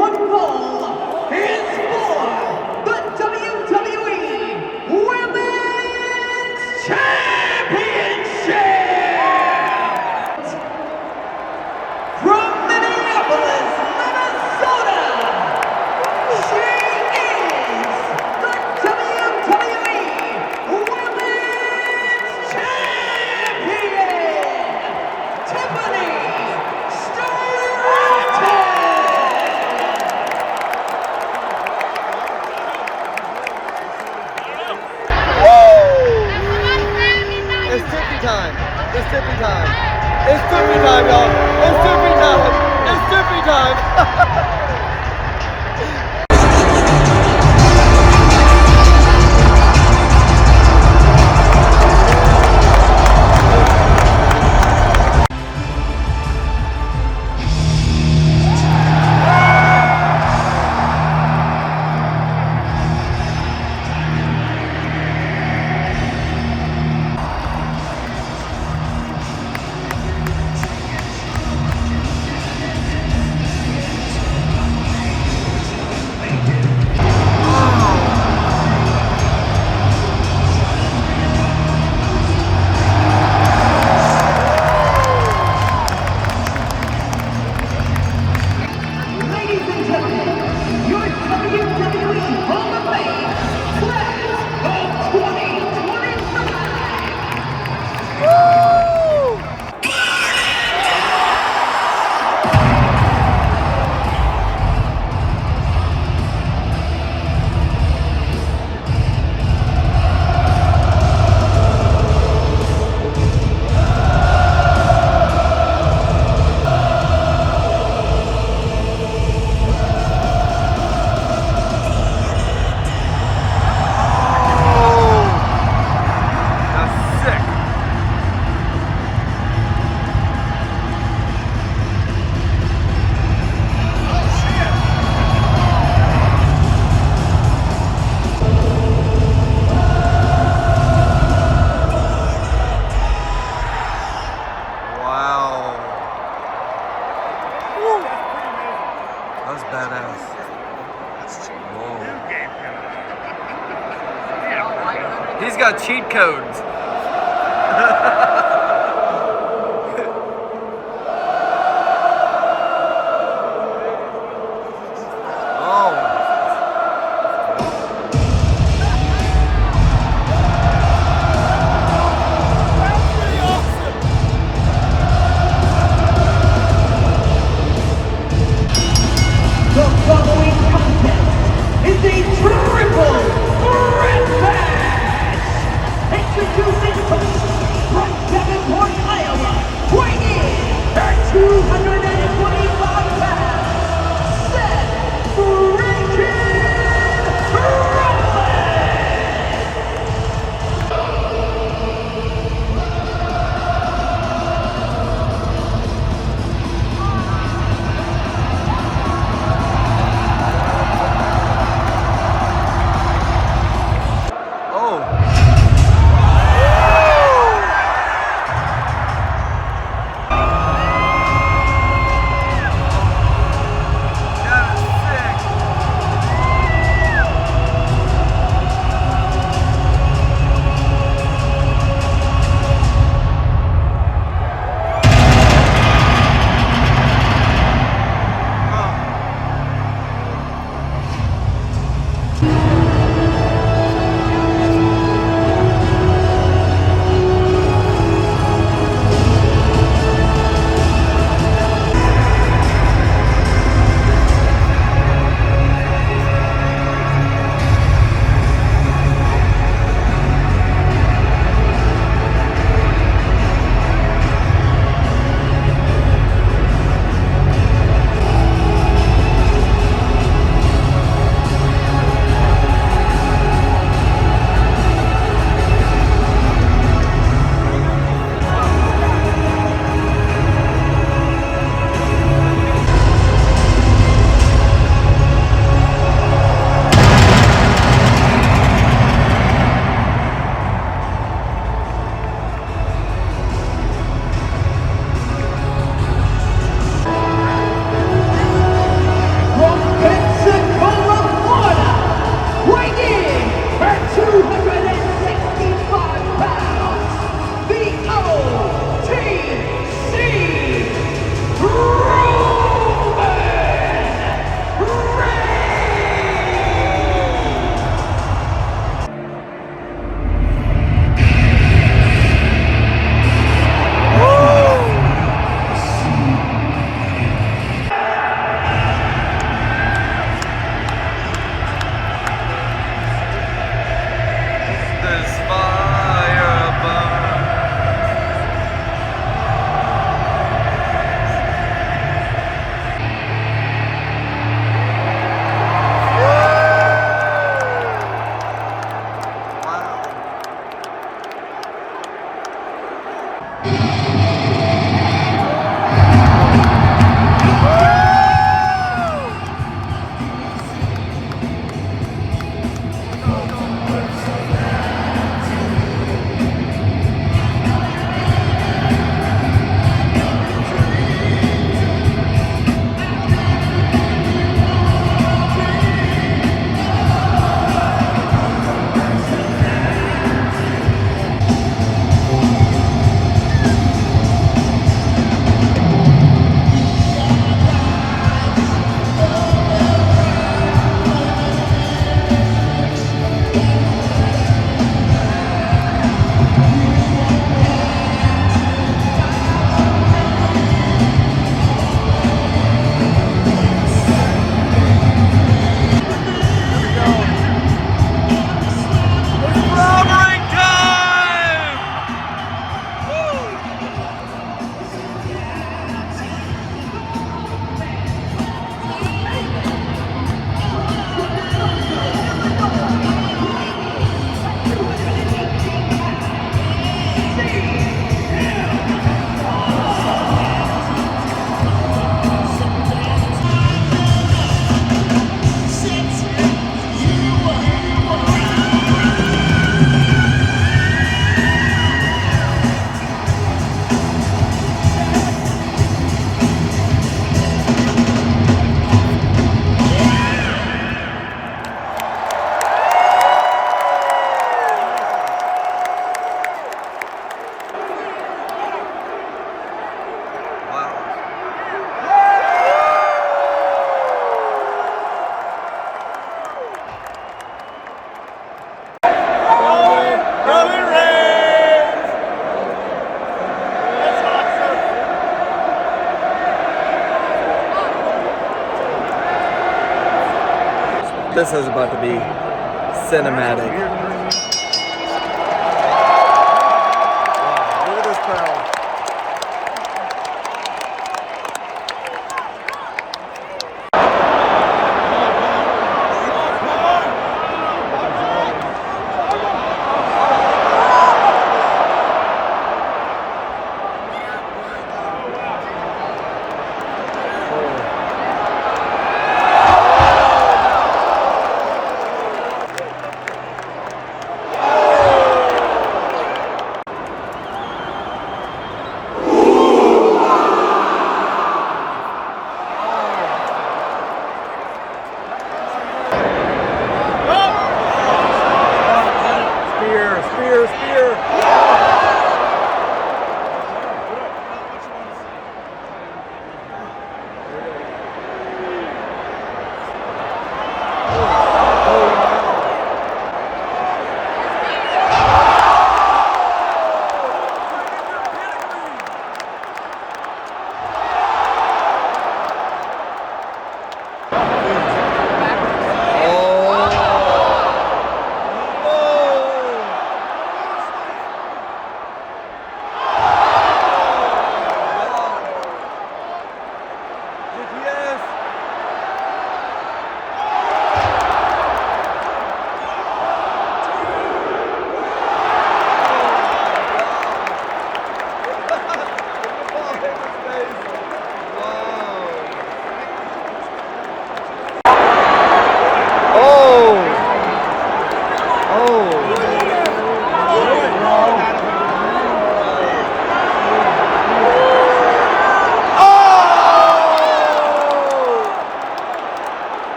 one fall is for the WWE Women's Championship! From Minneapolis, Minnesota, she is the WWE Women's Champion, Tiffany Stratton! It's tippy time. It's tippy time. It's tippy time, y'all. It's tippy time. It's tippy time. Ladies and gentlemen, your WWE Hall of Fame class of 2025! That was badass. Whoa. He's got cheat codes. The following contest is a triple threat match! Introducing first, from Davenport, Iowa, weighing in at 225 pounds, Seth freaking This is about to be cinematic. Wow, look at this crowd.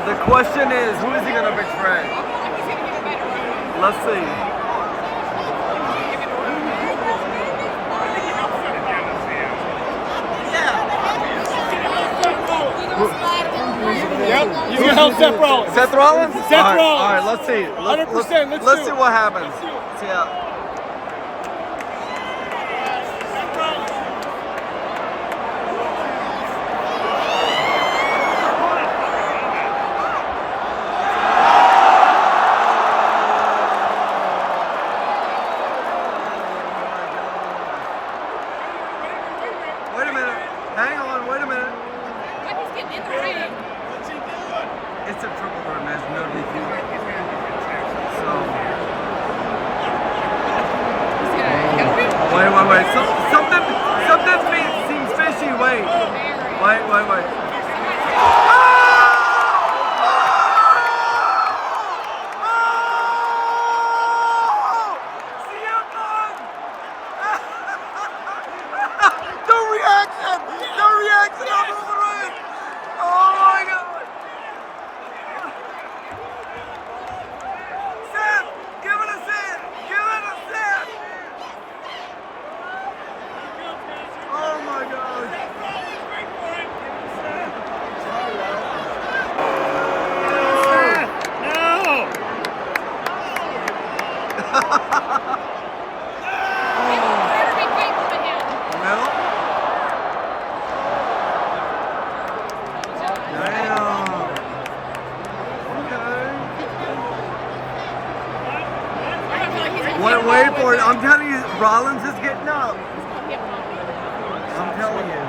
The question is, who is he gonna betray? Let's see. Yep, he's gonna help Seth Rollins. Seth Rollins? Seth Rollins. All right, let's see. 100%. Let's see what happens. See ya. Wait a minute. Hang on. Wait a minute. He's getting in the ring. What's he doing? It's a triple threat match, no DQ. So. Wait. Something seems fishy. Wait. The reaction of the ring. Oh my God. Seth, give it a Seth. Oh my God. Wait for it. I'm telling you, Rollins is getting up. I'm telling you.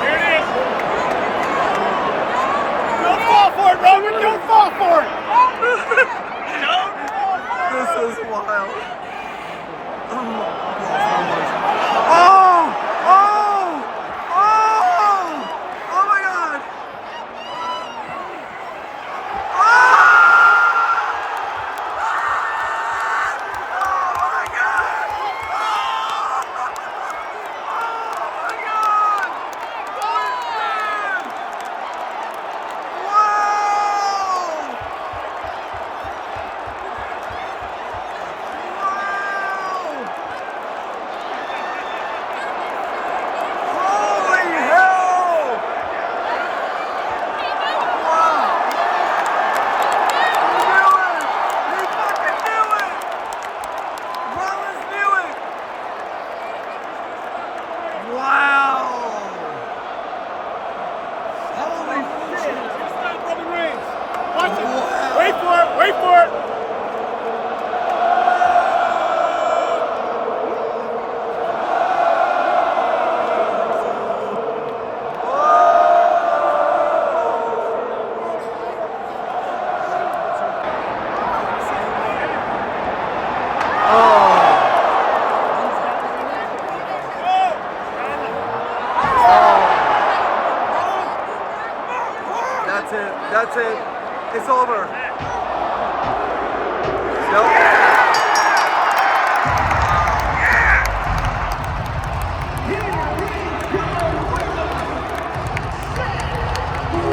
Here it is. Don't fall for it, Roman. Don't fall for it. This is wild. That's it. It's over. Nope.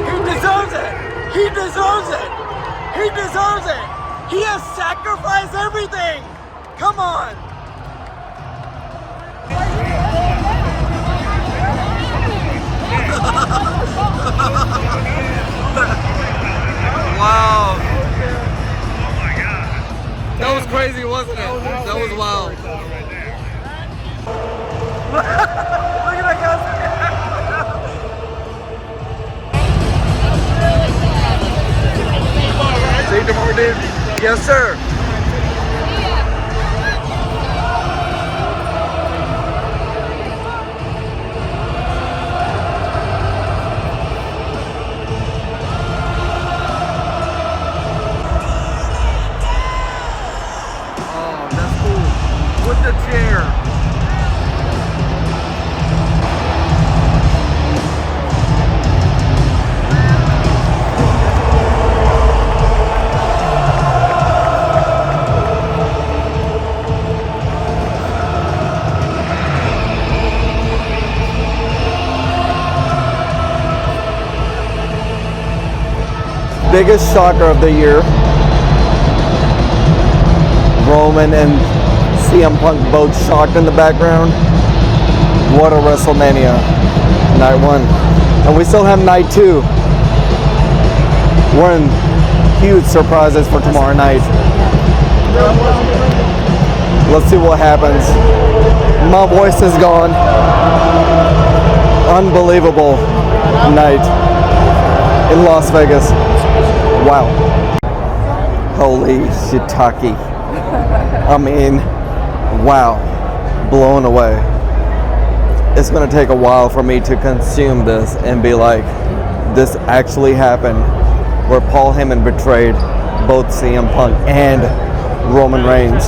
He deserves it! He deserves it! He deserves it! He has sacrificed everything! Come on! Wow. Oh my God. That was crazy, wasn't it? That was wild. Look at that guy. See you tomorrow, dude. Yes, sir. The chair. Biggest shocker of the year. Roman and CM Punk both shocked in the background. What a WrestleMania. Night 1. And we still have night 2. We're in huge surprises for tomorrow night. Let's see what happens. My voice is gone. Unbelievable night in Las Vegas. Wow. Holy shiitake. I mean, wow, blown away. It's gonna take a while for me to consume this and be like, this actually happened, where Paul Heyman betrayed both CM Punk and Roman Reigns.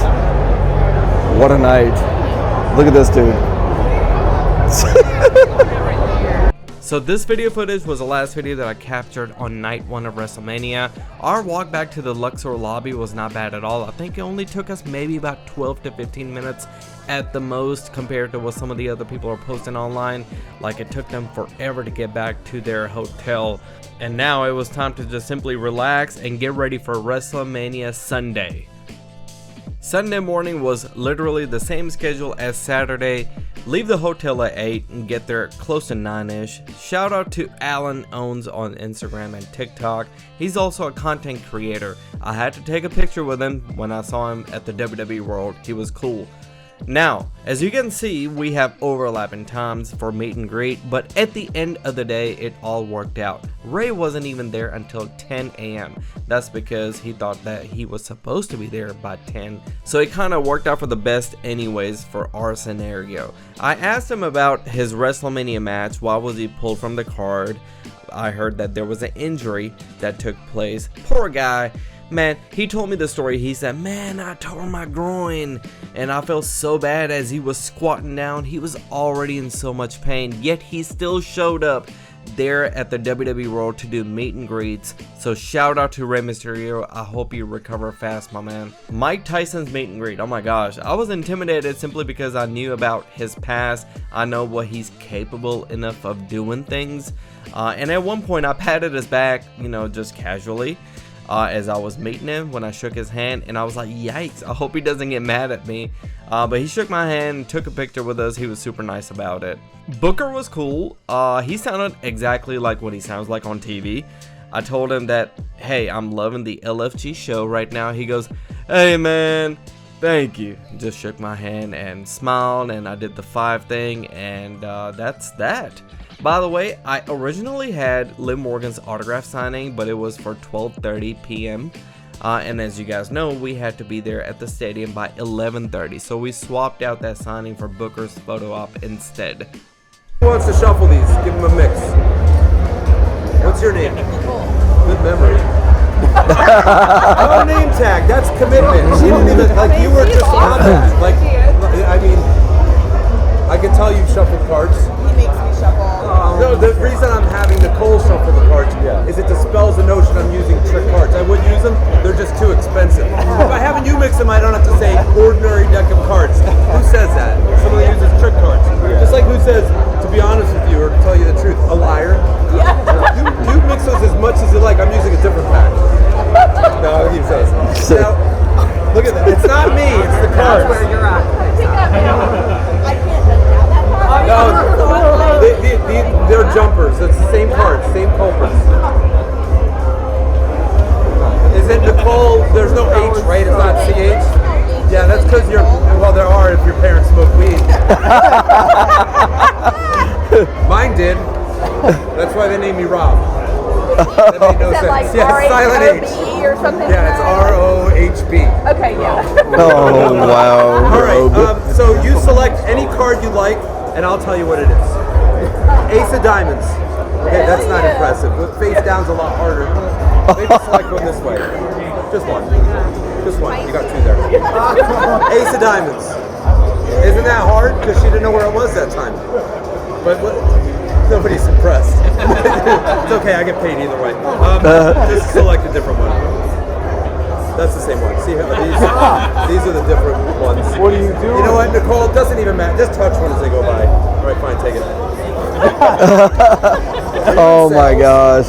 What a night. Look at this dude. So this video footage was the last video that I captured on night 1 of WrestleMania. Our walk back to the Luxor lobby was not bad at all. I think it only took us maybe about 12 to 15 minutes at the most compared to what some of the other people are posting online. Like it took them forever to get back to their hotel. And now it was time to just simply relax and get ready for WrestleMania Sunday. Sunday morning was literally the same schedule as Saturday. Leave the hotel at 8 and get there close to 9ish. Shout out to Alan Owens on Instagram and TikTok. He's also a content creator. I had to take a picture with him when I saw him at the WWE World. He was cool. Now, as you can see, we have overlapping times for meet and greet, but at the end of the day, it all worked out. Ray wasn't even there until 10 a.m. That's because he thought that he was supposed to be there by 10, so it kind of worked out for the best anyways for our scenario. I asked him about his WrestleMania match. Why was he pulled from the card? I heard that there was an injury that took place. Poor guy. Man, he told me the story. He said, man, I tore my groin, and I felt so bad as he was squatting down. He was already in so much pain, yet he still showed up there at the WWE World to do meet and greets. So shout out to Rey Mysterio. I hope you recover fast, my man. Mike Tyson's meet and greet. Oh my gosh, I was intimidated simply because I knew about his past. I know what he's capable enough of doing things. And at one point I patted his back, you know, just casually. As I was meeting him when I shook his hand, and I was like, yikes, I hope he doesn't get mad at me. But he shook my hand, took a picture with us. He was super nice about it. Booker was cool. He sounded exactly like what he sounds like on TV. I told him that, hey, I'm loving the LFG show right now. He goes, hey man, thank you. Just shook my hand and smiled, and I did the 5 thing, and that's that. By the way, I originally had Liv Morgan's autograph signing, but it was for 12:30 p.m. And as you guys know, we had to be there at the stadium by 11:30. So we swapped out that signing for Booker's photo op instead. Who wants to shuffle these? Give him a mix. What's your name? Good memory. No name tag. That's commitment. She didn't even, like, you were just on that. Like, I mean, I can tell you've shuffled cards. He makes me shuffle. No, the reason I'm having Nicole shuffle the cards is it dispels the notion I'm using trick cards. I would use them, they're just too expensive. If I have you mix them, I don't have to say ordinary deck of cards. Who says that? Someone uses trick cards. Just like who says, to be honest with you, or to tell you the truth, a liar. Yeah. You mix those as much as you like. I'm using a different pack. No, he says. Now, look at that. It's not me, it's the cards. I can't No, they're jumpers. It's the same cards, same culprits. Is it Nicole? There's no H, right? It's not CH? Yeah, that's because you're, well, there are if your parents smoke weed. Mine did. That's why they named me Rob. That made no sense. Like yeah, silent H. or something? Yeah, it's ROHB. Okay, yeah. Oh, wow. All right, so you select any card you like, and I'll tell you what it is. Ace of Diamonds. Okay, that's not impressive. But face down's a lot harder. Maybe select one this way. Just one. Just one. You got 2 there. Ace of Diamonds. Isn't that hard? Because she didn't know where it was that time. But nobody's impressed. It's okay, I get paid either way. Just select a different one. That's the same one. See how these are the different ones. What are you doing? You know what, Nicole? It doesn't even matter. Just touch one as they go by. All right, fine, take it. Oh my gosh.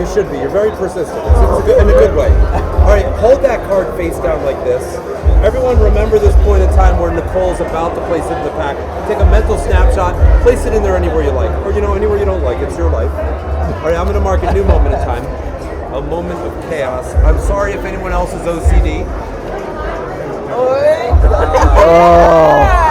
You should be. You're very persistent. It's in a good way. All right, hold that card face down like this. Everyone remember this point in time where Nicole's about to place it in the pack. Take a mental snapshot, place it in there anywhere you like. Or, you know, anywhere you don't like. It's your life. All right, I'm going to mark a new moment in time. A moment of chaos. I'm sorry if anyone else is OCD.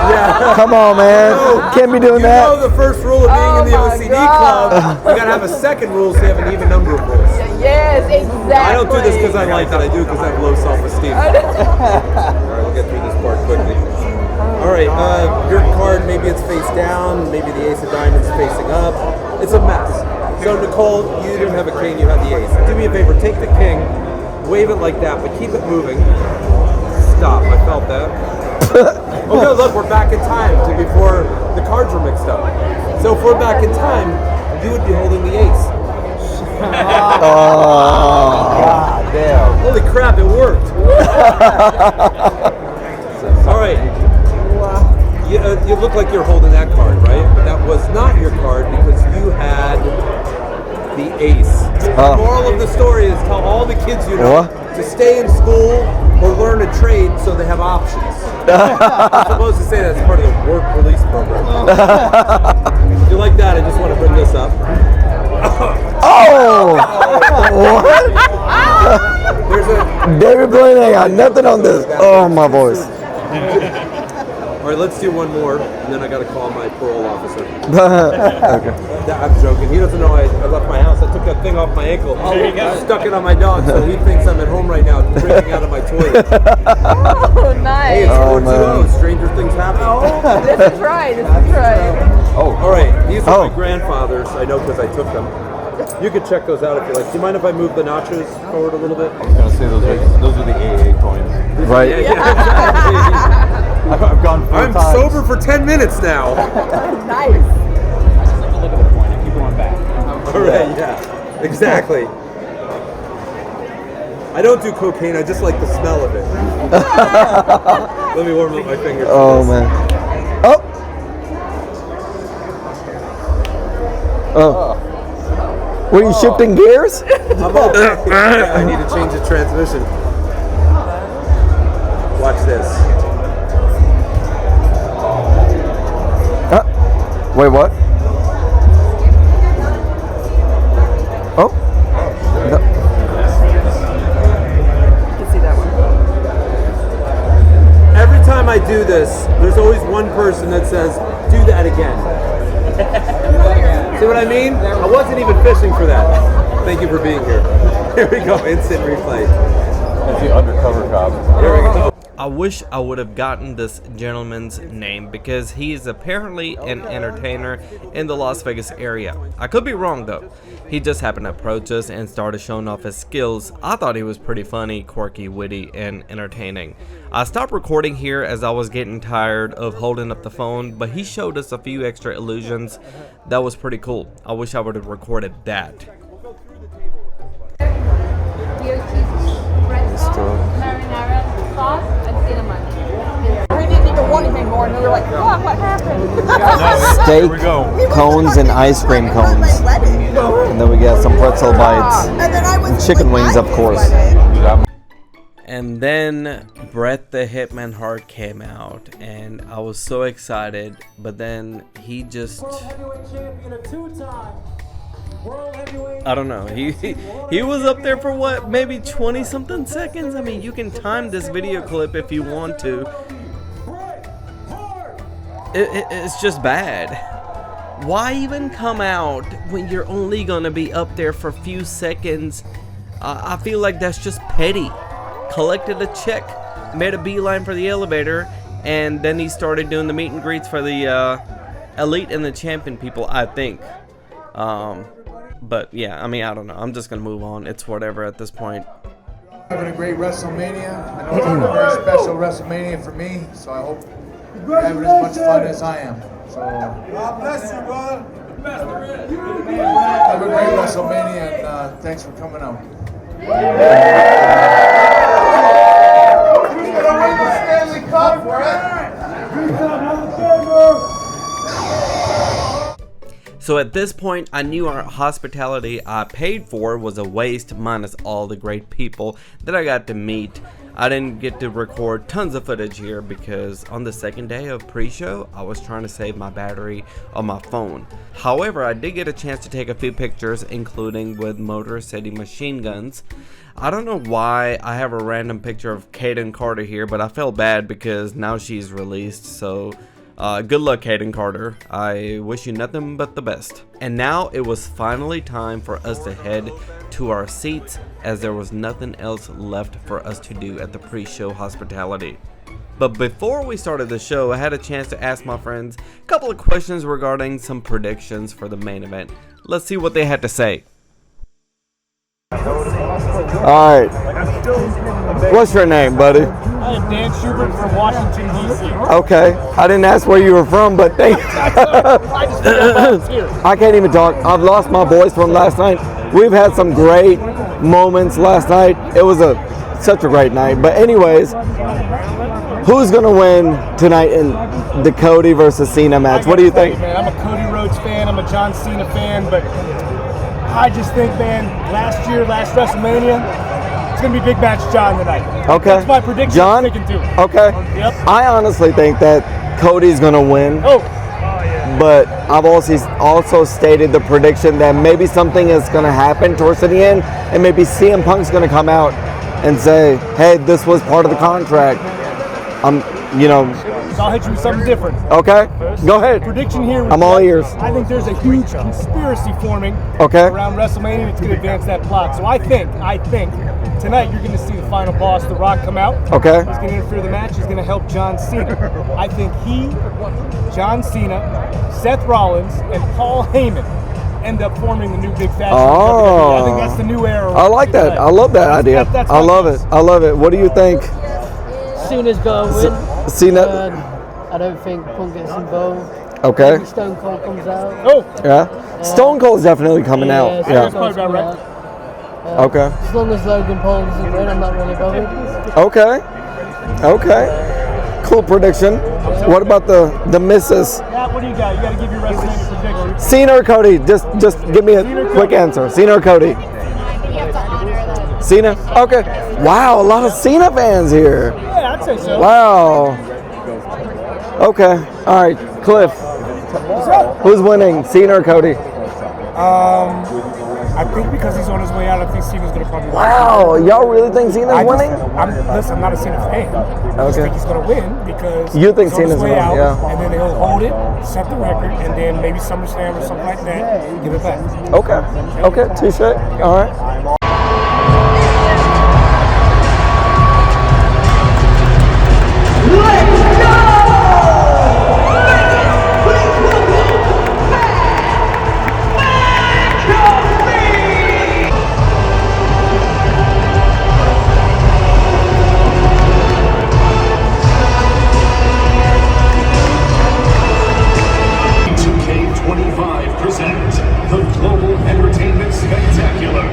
Yeah. Come on, man. Can't be doing that. You know the first rule of being in the OCD club, you gotta have a second rule so you have an even number of rules. Yes, exactly. I don't do this because I like it, I do because I have low self-esteem. Alright, we'll get through this part quickly. Alright, your card, maybe it's face down, maybe the Ace of Diamonds facing up. It's a mess. So Nicole, you didn't have a king, you had the ace. Do me a favor, take the king, wave it like that, but keep it moving. Stop, I felt that. Oh no, look, we're back in time to before the cards were mixed up. So if we're back in time, you would be holding the ace. God damn. Holy crap, it worked. All right. You look like you're holding that card, right? But that was not your card because you had the ace. The moral of the story is tell all the kids you know to stay in school or learn a trade so they have options. I'm supposed to say that's part of the work release program. If you like that, I just want to bring this up. Oh! What? There's a David Blaine, I got nothing on this. Oh, my voice. All right, let's do one more, and then I got to call my parole officer. Okay. I'm joking. He doesn't know I left my house. I took that thing off my ankle. Stuck it on my dog, so he thinks I'm at home right now, drinking out of my toilet. Oh, nice. Hey, it's 4-2-0. Stranger things happen. Oh, this is right. This is right. Oh, all right. These are my grandfather's. I know because I took them. You could check those out if you like. Do you mind if I move the nachos forward a little bit? I was gonna say those are the AA coins. Right. Yeah, exactly. I've gone 4 I'm times. sober for 10 minutes now. Nice. Just like to look at the point and keep going back. All right, yeah, exactly. I don't do cocaine, I just like the smell of it. Let me warm up my fingers. Oh, man. Oh! Oh. Were you shifting gears? I'm okay. I need to change the transmission. Watch this. Wait, what? Oh. No. You can see that one. Every time I do this, there's always one person that says, do that again. See what I mean? I wasn't even fishing for that. Thank you for being here. Here we go, instant replay. That's the undercover cop. Here we go. I wish I would have gotten this gentleman's name because he is apparently an entertainer in the Las Vegas area. I could be wrong though. He just happened to approach us and started showing off his skills. I thought he was pretty funny, quirky, witty, and entertaining. I stopped recording here as I was getting tired of holding up the phone, but he showed us a few extra illusions. That was pretty cool. I wish I would have recorded that. Marinara sauce and cinnamon. We didn't even want anything more, and we were like, "Fuck, what happened?" Steak, cones, and ice cream cones. And then we got some pretzel bites. And chicken wings, of course. And then BWET the Hitman Hart came out, and I was so excited, but then he just... I don't know. He was up there for what, maybe 20 something seconds? I mean, you can time this video clip if you want to. It's just bad. Why even come out when you're only gonna be up there for a few seconds? I feel like that's just petty. Collected a check, made a beeline for the elevator, and then he started doing the meet and greets for the elite and the champion people, I think. But yeah, I mean, I don't know. I'm just gonna move on. It's whatever at this point. Having a great WrestleMania. I know it's a very special WrestleMania for me, so I hope you're having as much fun as I am. So God bless you, brother. Have a great WrestleMania, and thanks for coming out. Who's gonna win the Stanley Cup, Brett? So at this point, I knew our hospitality I paid for was a waste, minus all the great people that I got to meet. I didn't get to record tons of footage here because on the second day of pre-show, I was trying to save my battery on my phone. However, I did get a chance to take a few pictures, including with Motor City Machine Guns. I don't know why I have a random picture of Kaden Carter here, but I felt bad because now she's released, so... good luck, Kaden Carter. I wish you nothing but the best. And now it was finally time for us to head to our seats, as there was nothing else left for us to do at the pre-show hospitality. But before we started the show, I had a chance to ask my friends a couple of questions regarding some predictions for the main event. Let's see what they had to say. Alright. What's your name, buddy? I am Dan Schubert from Washington, D.C. Okay. I didn't ask where you were from, but thank you. I can't even talk. I've lost my voice from last night. We've had some great moments last night. It was such a great night. But anyways, who's going to win tonight in the Cody versus Cena match? What do you think? Man, I'm a Cody Rhodes fan. I'm a John Cena fan. But I just think, man, last WrestleMania, it's going to be a big match, John, tonight. Okay. That's my prediction. John? Okay. Yep. I honestly think that Cody's going to win. Oh. But I've also stated the prediction that maybe something is going to happen towards the end, and maybe CM Punk's going to come out and say, hey, this was part of the contract. So I'll hit you with something different. Okay, go ahead. Prediction here. I'm all ears. I think there's a huge conspiracy forming around WrestleMania that's going to advance that plot. So I think tonight you're going to see the final boss, The Rock, come out. Okay. He's going to interfere the match. He's going to help John Cena. I think John Cena, Seth Rollins, and Paul Heyman end up forming the new big faction. Oh. I think that's the new era. I like that. I love that idea. That's I love it. I love it. What do you think? Cena's going to win. Cena? I don't think Punk gets involved. Okay. Maybe Stone Cold comes out. Oh. Yeah. Stone Cold's definitely coming out. Yeah. That's probably about right. Okay. As long as Logan Paul doesn't win, I'm not really bothered. Okay. Okay. Cool prediction. What about the misses? Matt, what do you got? You got to give your WrestleMania prediction. Cena or Cody? Just give me a quick answer. Cena or Cody? Cena? Okay. Wow, a lot of Cena fans here. Yeah, I'd say so. Wow. Okay. All right, Cliff. Who's winning, Cena or Cody? I think because he's on his way out, I think Cena's going to probably win. Wow, y'all really think Cena's winning? Listen, I'm not a Cena fan. I just think he's going to win because you think he's on his Cena's way winning, out, yeah. and then he'll hold it, set the record, and then maybe SummerSlam or something like that, give it back. Okay. Okay, touche. All right. presents the Global Entertainment Spectacular.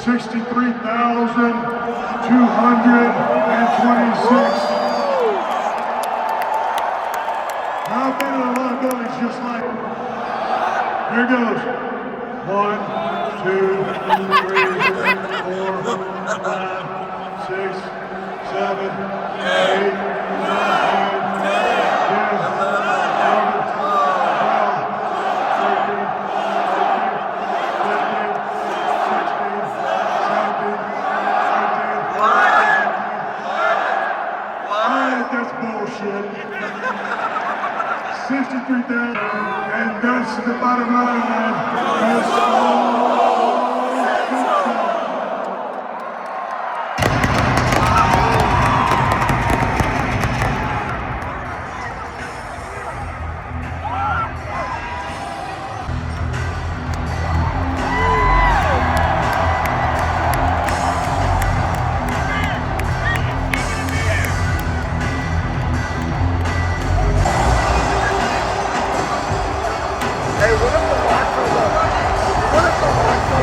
63,226. Now I've been in a lot of buildings just like it. Here goes. 1, 2, 3, 4, 5, 6, 7, 8, 9, 63,000, and that's the bottom line, man. That's Hey, what if the box was up? What if the box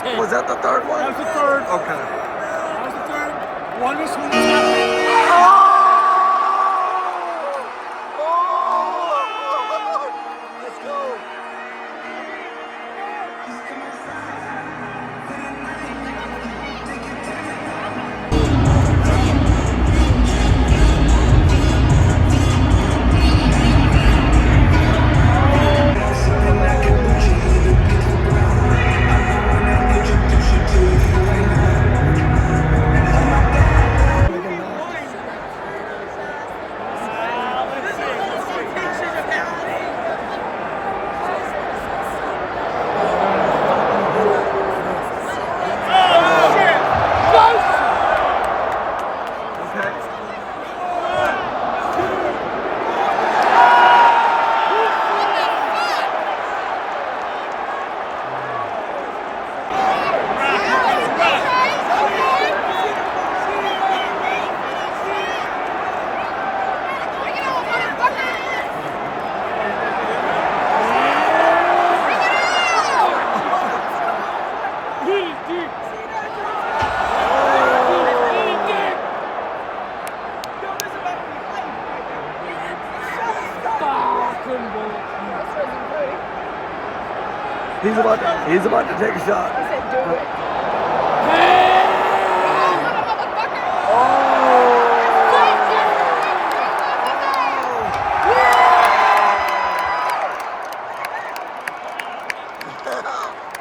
Okay. Was that the third one? That was the third. Okay. That was the third. One this one. Oh! Let's go. He's about to take a shot. He said, do it.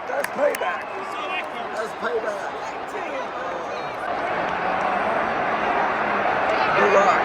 That's payback. That's payback. Good luck.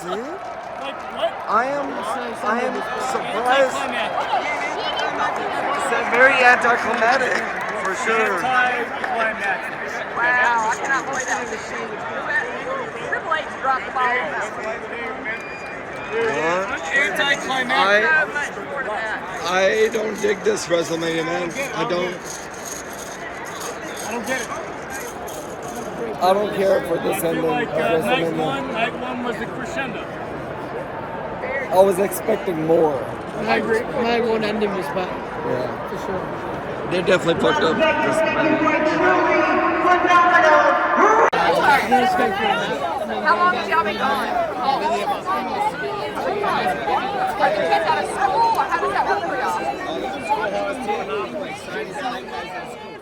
I am surprised. It's very anticlimactic, for sure. Wow, I cannot believe that. Triple H dropped the ball. I don't dig this WrestleMania, man. I don't. I don't get it. I don't care for this ending. Night one was the crescendo. I was expecting more. Night one ending was better. Yeah. For sure. They definitely fucked up this How long have y'all been gone? Are the kids out of school, or how does that work for y'all?